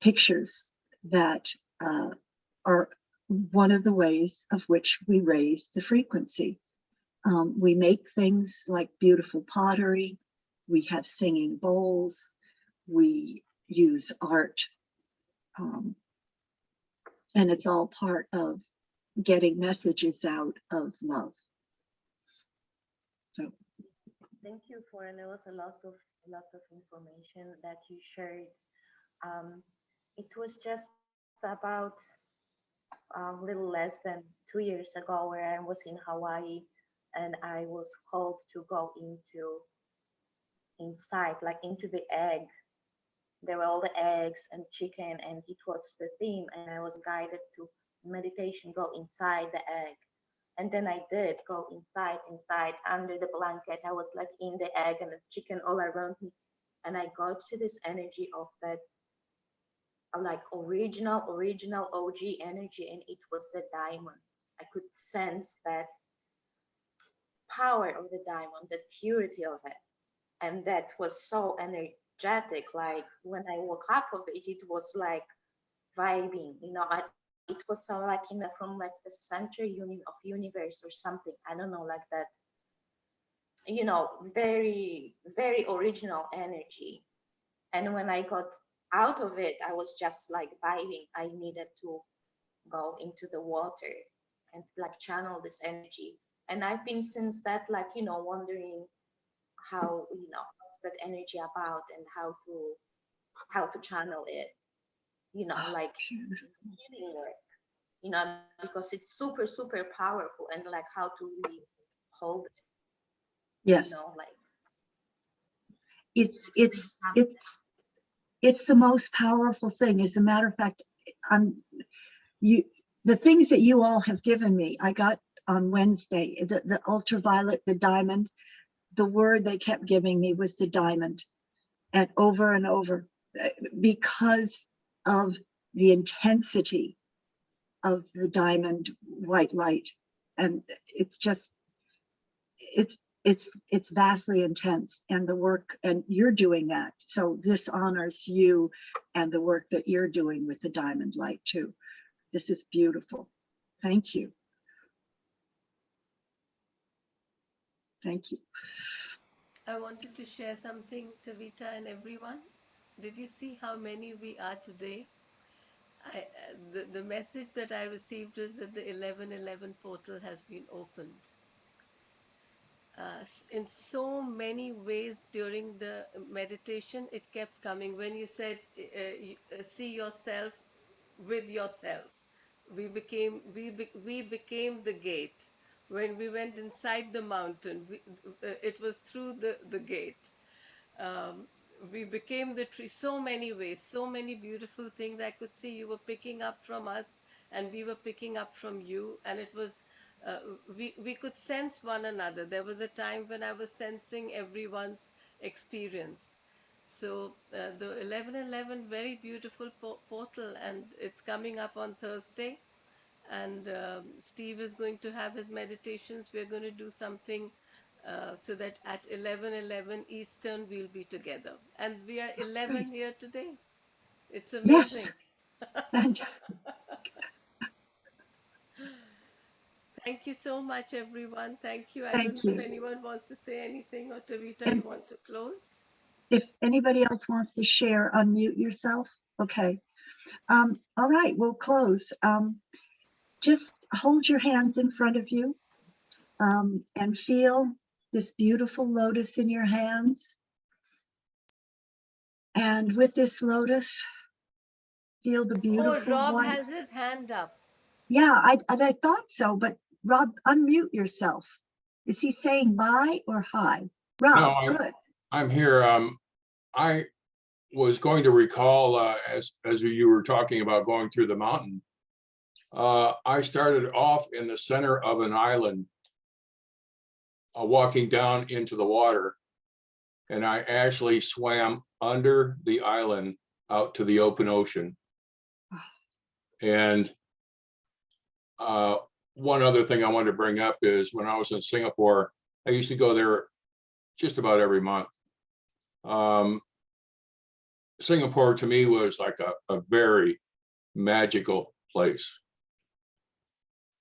pictures that are one of the ways of which we raise the frequency. We make things like beautiful pottery. We have singing bowls. We use art. And it's all part of getting messages out of love. So Thank you for, and there was lots of information that you shared. It was just about a little less than 2 years ago where I was in Hawaii and I was called to go inside, like into the egg. There were all the eggs and chicken, and it was the theme, and I was guided to meditation, go inside the egg. And then I did go inside under the blanket. I was like in the egg and the chicken all around me. And I got to this energy of that like original OG energy, and it was the diamond. I could sense that power of the diamond, the purity of it. And that was so energetic. Like when I woke up of it, it was like vibing, it was like from like the center union of universe or something. I don't know, like that, very, very original energy. And when I got out of it, I was just like vibing. I needed to go into the water and like channel this energy. And I've been since that, like, wondering how, what's that energy about and how to channel it, like healing work, because it's super, super powerful, and like how to really hold it, yes, like it's the most powerful thing. As a matter of fact, the things that you all have given me, I got on Wednesday, the ultraviolet, the diamond. The word they kept giving me was the diamond, and over, because of the intensity of the diamond white light. And it's just, it's vastly intense, and the work, and you're doing that. So this honors you and the work that you're doing with the diamond light too. This is beautiful. Thank you. Thank you. I wanted to share something, Taveta and everyone. Did you see how many we are today? The message that I received is that the 1111 portal has been opened. In so many ways during the meditation, it kept coming. When you said, see yourself with yourself, we became the gate. When we went inside the mountain, it was through the gate. We became the tree. So many ways, so many beautiful things I could see. You were picking up from us, and we were picking up from you, and it was we could sense one another. There was a time when I was sensing everyone's experience. So the 1111, very beautiful portal, and it's coming up on Thursday. And Steve is going to have his meditations. We're going to do something so that at 11:11 Eastern we'll be together. And we are 11 here today. It's amazing. Yes. Thank you so much, everyone. Thank you. I don't Thank know if you. anyone wants to say anything, or Taveta, you And want to close? if anybody else wants to share, unmute yourself. Okay. All right, we'll close. Just hold your hands in front of you and feel this beautiful lotus in your hands. And with this lotus, feel the beautiful Rob white. has his hand up. Yeah, I thought so, but Rob, unmute yourself. Is he saying bye or hi? Rob, No, good. I'm here. I was going to recall as you were talking about going through the mountain. I started off in the center of an island, walking down into the water, and I actually swam under the island out to the open ocean. And one other thing I wanted to bring up is when I was in Singapore, I used to go there just about every month. Singapore to me was like a very magical place.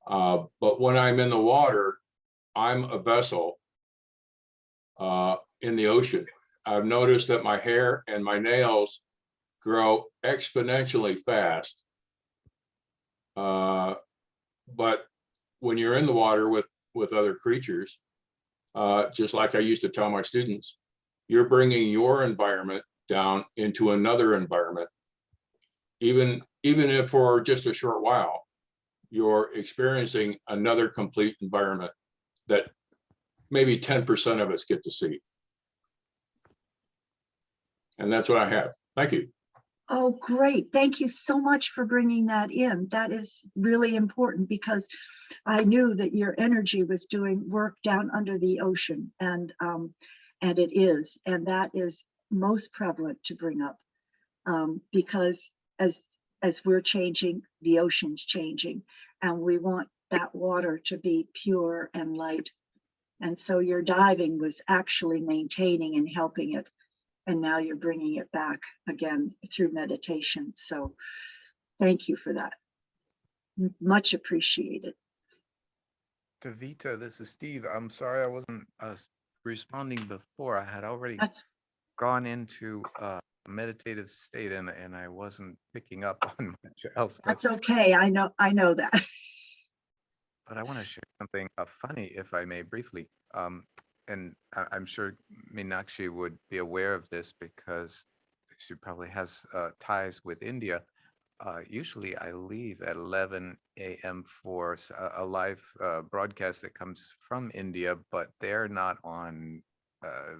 But when I'm in the water, I'm a vessel in the ocean. I've noticed that my hair and my nails grow exponentially fast. But when you're in the water with other creatures, just like I used to tell my students, you're bringing your environment down into another environment. Even if for just a short while, you're experiencing another complete environment that maybe 10% of us get to see. And that's what I have. Thank you. Oh, great. Thank you so much for bringing that in. That is really important because I knew that your energy was doing work down under the ocean, and it is, and that is most prevalent to bring up because as we're changing, the ocean's changing, and we want that water to be pure and light. And so your diving was actually maintaining and helping it. And now you're bringing it back again through meditation. So thank you for that. Much appreciated. Taveta, this is Steve. I'm sorry I wasn't responding before. I had already That's gone into a meditative state and I wasn't picking up on much else. that's okay. I know that. But I want to share something funny, if I may, briefly. And I'm sure Meenakshi would be aware of this because she probably has ties with India. Usually I leave at 11 a.m. for a live broadcast that comes from India, but they're not on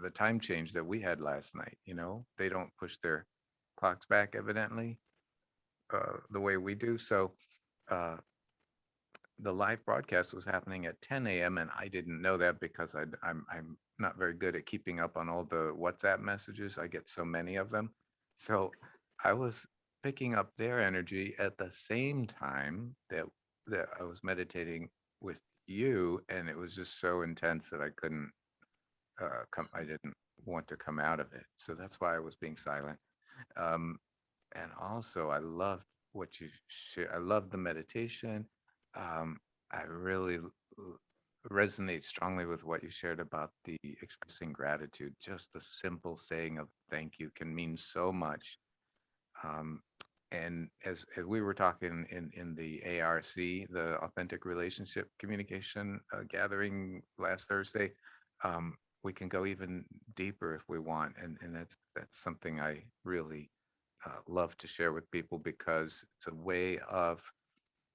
the time change that we had last night. You know, they don't push their clocks back, evidently, the way we do. So the live broadcast was happening at 10 a.m. and I didn't know that because I'm not very good at keeping up on all the WhatsApp messages. I get so many of them. So I was picking up their energy at the same time that I was meditating with you, and it was just so intense that I couldn't I didn't want to come out of it. So that's why I was being silent. And also I loved what you share. I love the meditation. I really resonate strongly with what you shared about the expressing gratitude. Just the simple saying of thank you can mean so much. And as we were talking in the ARC, the Authentic Relationship Communication gathering last Thursday, we can go even deeper if we want. And that's something I really love to share with people because it's a way of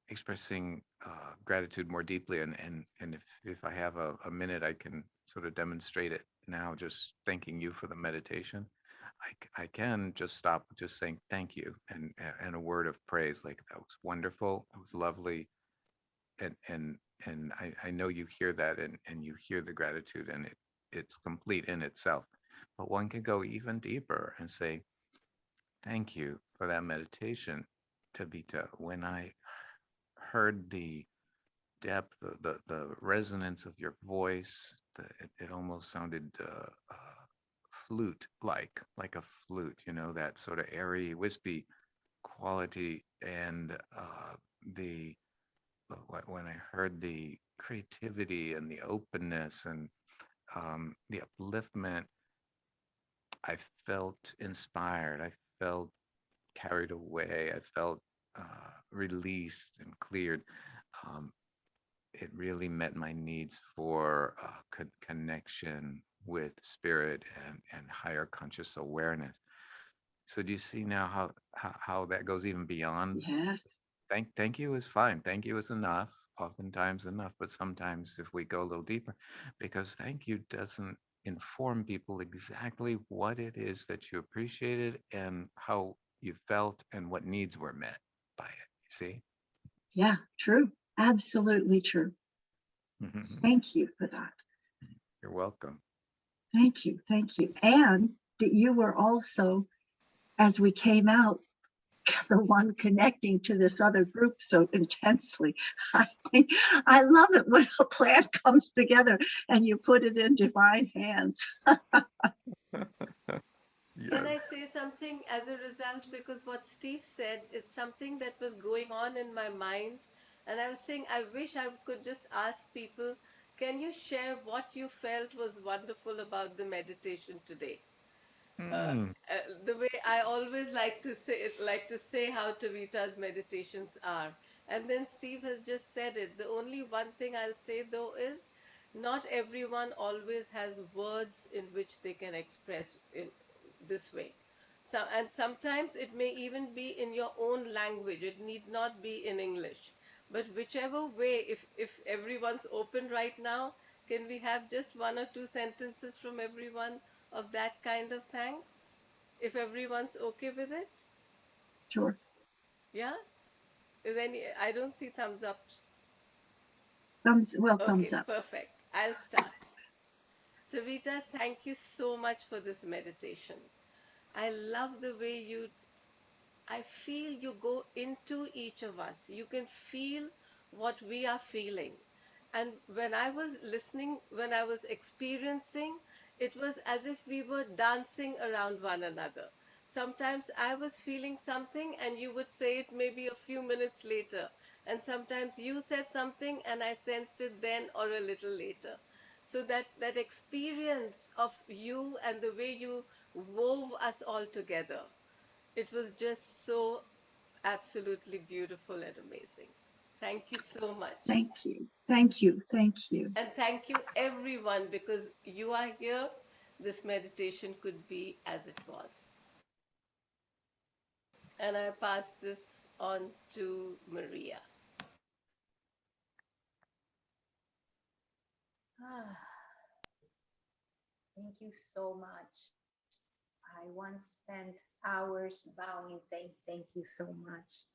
expressing gratitude more deeply. And if I have a minute, I can sort of demonstrate it now, just thanking you for the meditation. I can just stop just saying thank you and a word of praise, like that was wonderful, it was lovely, and I know you hear that and you hear the gratitude, and it's complete in itself. But one can go even deeper and say thank you for that meditation, Taveta. When I heard the depth, the resonance of your voice, it almost sounded flute like a flute, you know, that sort of airy, wispy quality. And the when I heard the creativity and the openness and the upliftment, I felt inspired. I felt carried away. I felt released and cleared. It really met my needs for connection with spirit and higher conscious awareness. So do you see now how that goes even beyond? Yes. Thank you is fine. Thank you is enough, oftentimes enough, but sometimes if we go a little deeper, because thank you doesn't inform people exactly what it is that you appreciated and how you felt and what needs were met by it. You see? Yeah, true. Absolutely true. Thank you for that. You're welcome. Thank you. Thank you. And that you were also, as we came out, the one connecting to this other group so intensely. I love it when a plan comes together and you put it in divine hands. Can I say something as a result? Because what Steve said is something that was going on in my mind And I was saying, I wish I could just ask people, can you share what you felt was wonderful about the meditation today? uh, Hmm. the way I always like to say how Tavita's meditations are. And then Steve has just said it. The only one thing I'll say though is not everyone always has words in which they can express in this way. So, and sometimes it may even be in your own language. It need not be in English. But whichever way, if everyone's open right now, can we have just one or two sentences from everyone of that kind of thanks? If everyone's okay with it? Sure. Yeah? Then I don't see thumbs ups. Thumbs Okay, up. perfect. I'll start. Tavita, thank you so much for this meditation. I love the way I feel you go into each of us. You can feel what we are feeling. And when I was listening, when I was experiencing, it was as if we were dancing around one another. Sometimes I was feeling something and you would say it maybe a few minutes later. And sometimes you said something and I sensed it then or a little later. So that experience of you and the way you wove us all together, it was just so absolutely beautiful and amazing. Thank you so much. Thank you. Thank you. Thank you. And thank you, everyone, because you are here. This meditation could be as it was. And I pass this on to Maria. Ah, thank you so much. I once spent hours bowing, saying thank you so much.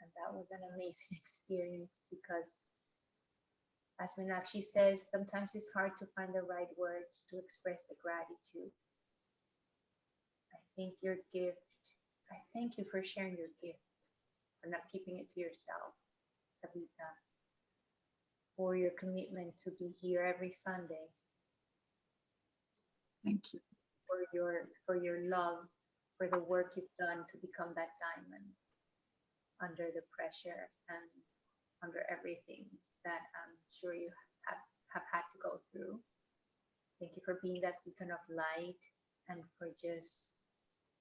And that was an amazing experience because, as Meenakshi says, sometimes it's hard to find the right words to express the gratitude. I think your gift, I thank you for sharing your gift, for not keeping it to yourself, Tavita, for your commitment to be here every Sunday, Thank you. for your love, for the work you've done to become that diamond under the pressure and under everything that I'm sure you have had to go through. Thank you for being that beacon of light and for just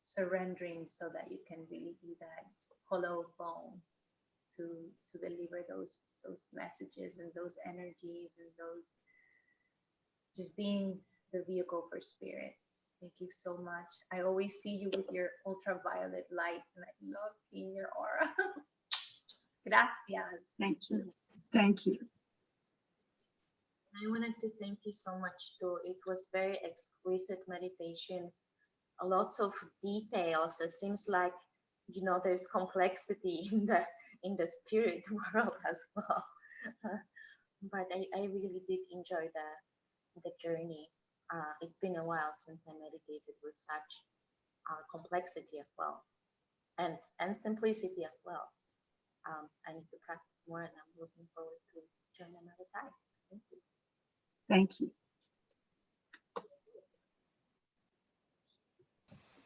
surrendering so that you can really be that hollow phone to deliver those messages and those energies and those, just being the vehicle for spirit. Thank you so much. I always see you with your ultraviolet light and I love seeing your aura. Gracias. Thank you. Thank you. I wanted to thank you so much too. It was very exquisite meditation. Lots of details. It seems like, you know, there's complexity in the spirit world as well. But I really did enjoy the journey. It's been a while since I meditated with such complexity as well, and simplicity as well. I need to practice more, and I'm looking forward to join another time. Thank you. Thank you.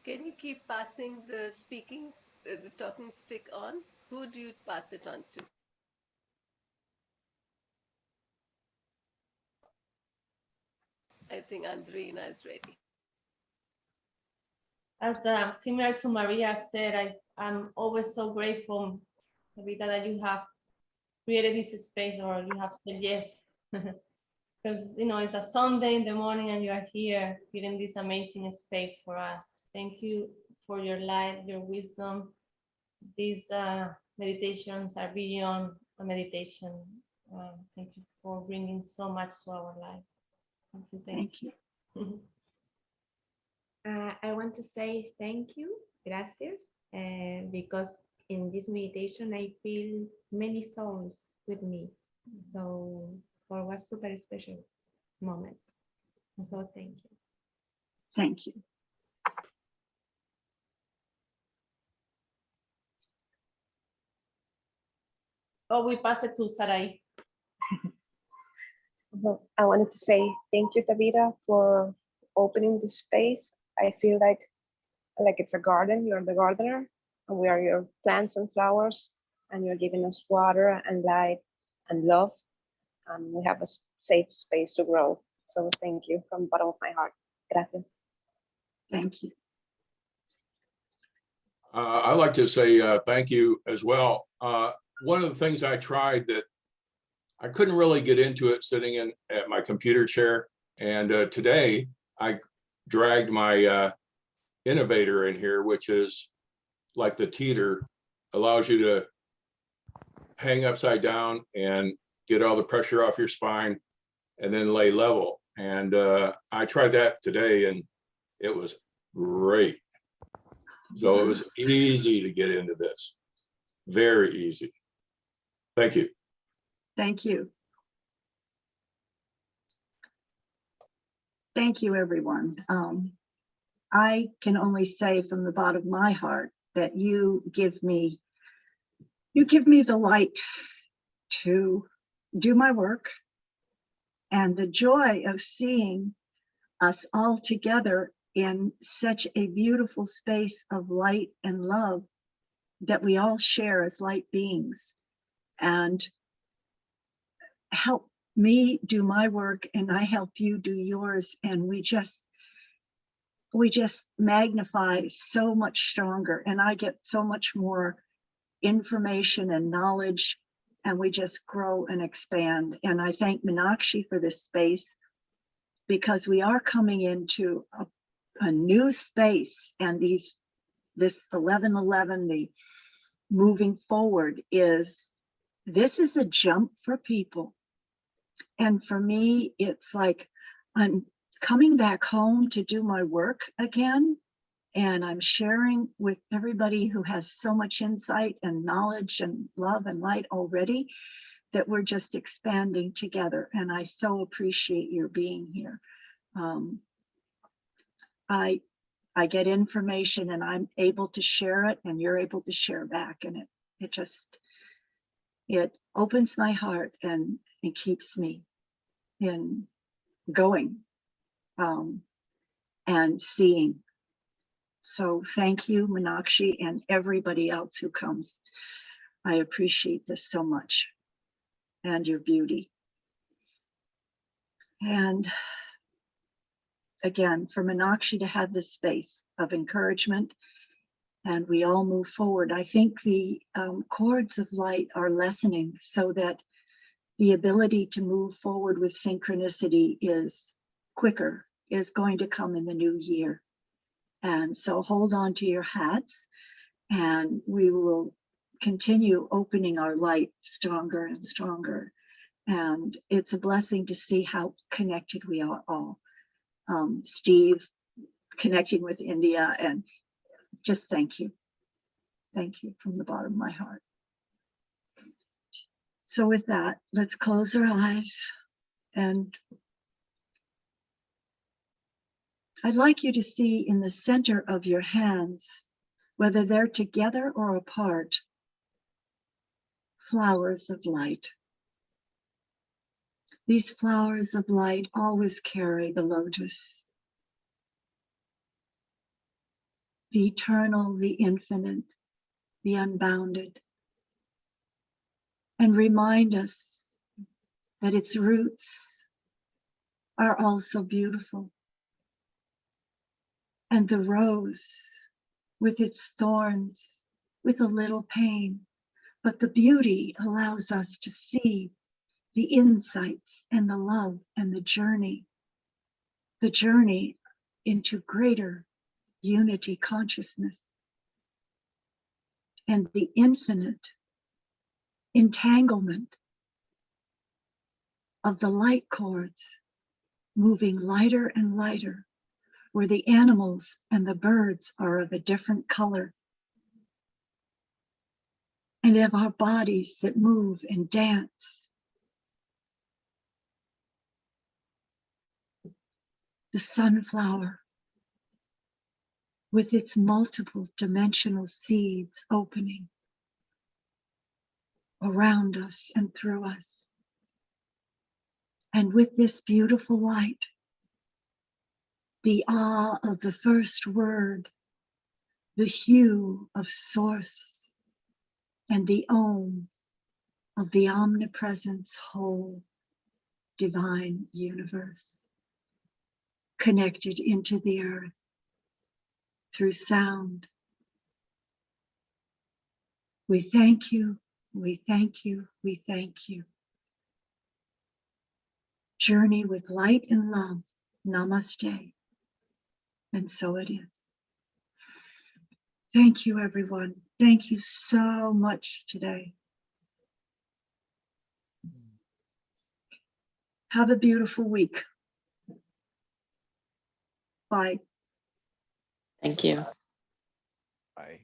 Can you keep passing the talking stick on? Who do you pass it on to? I think Andreina is ready. As similar to Maria said, I'm always so grateful, Rita, that you have created this space or you have said yes. Because, you know, it's a Sunday in the morning and you are here creating this amazing space for us. Thank you for your light, your wisdom. These meditations are beyond a meditation. Thank you for bringing so much to our lives. Thank you. Thank you. I want to say thank you, gracias, because in this meditation I feel many souls with me. So for a super special moment. So thank you. Thank you. Oh, we pass it to Sarai. I wanted to say thank you, Tavita, for opening the space. I feel like it's a garden. You're the gardener, and we are your plants and flowers. and you're giving us water and light and love. And we have a safe space to grow. So thank you from the bottom of my heart. Gracias. Thank you. I'd like to say thank you as well. One of the things I tried that I couldn't really get into it sitting in at my computer chair. And today I dragged my innovator in here, which is like the teeter, allows you to hang upside down and get all the pressure off your spine and then lay level. And I tried that today and it was great. So it was easy to get into this. Very easy. Thank you. Thank you. Thank you, everyone. I can only say from the bottom of my heart that you give me the light to do my work, and the joy of seeing us all together in such a beautiful space of light and love that we all share as light beings, and help me do my work and I help you do yours, and we just magnify so much stronger, and I get so much more information and knowledge, and we just grow and expand. And I thank Meenakshi for this space, because we are coming into a new space, and this 1111, the moving forward, this is a jump for people. And for me, it's like I'm coming back home to do my work again, and I'm sharing with everybody who has so much insight and knowledge and love and light already, that we're just expanding together. And I so appreciate your being here. I get information and I'm able to share it, and you're able to share back, and it opens my heart and it keeps me in going and seeing. So thank you, Meenakshi, and everybody else who comes. I appreciate this so much, and your beauty. And again, for Meenakshi to have this space of encouragement, and we all move forward. I think the chords of light are lessening, so that the ability to move forward with synchronicity is quicker, is going to come in the new year. And so hold on to your hats, and we will continue opening our light stronger and stronger. And it's a blessing to see how connected we are all. Steve connecting with India, and just thank you. Thank you from the bottom of my heart. So with that, let's close our eyes, and I'd like you to see in the center of your hands, whether they're together or apart, flowers of light. These flowers of light always carry the lotus, the eternal, the infinite, the unbounded, and remind us that its roots are also beautiful. And the rose with its thorns, with a little pain, but the beauty allows us to see the insights and the love and the journey into greater unity consciousness, and the infinite entanglement of the light cords moving lighter and lighter, where the animals and the birds are of a different color, and of our bodies that move and dance. The sunflower with its multiple dimensional seeds opening around us and through us. And with this beautiful light, the awe of the first word, the hue of source, and the Om of the omnipresence whole divine universe, connected into the earth through sound. We thank you, we thank you, we thank you. Journey with light and love. Namaste. And so it is. Thank you, everyone. Thank you so much today. Have a beautiful week. Bye. Thank you. Bye.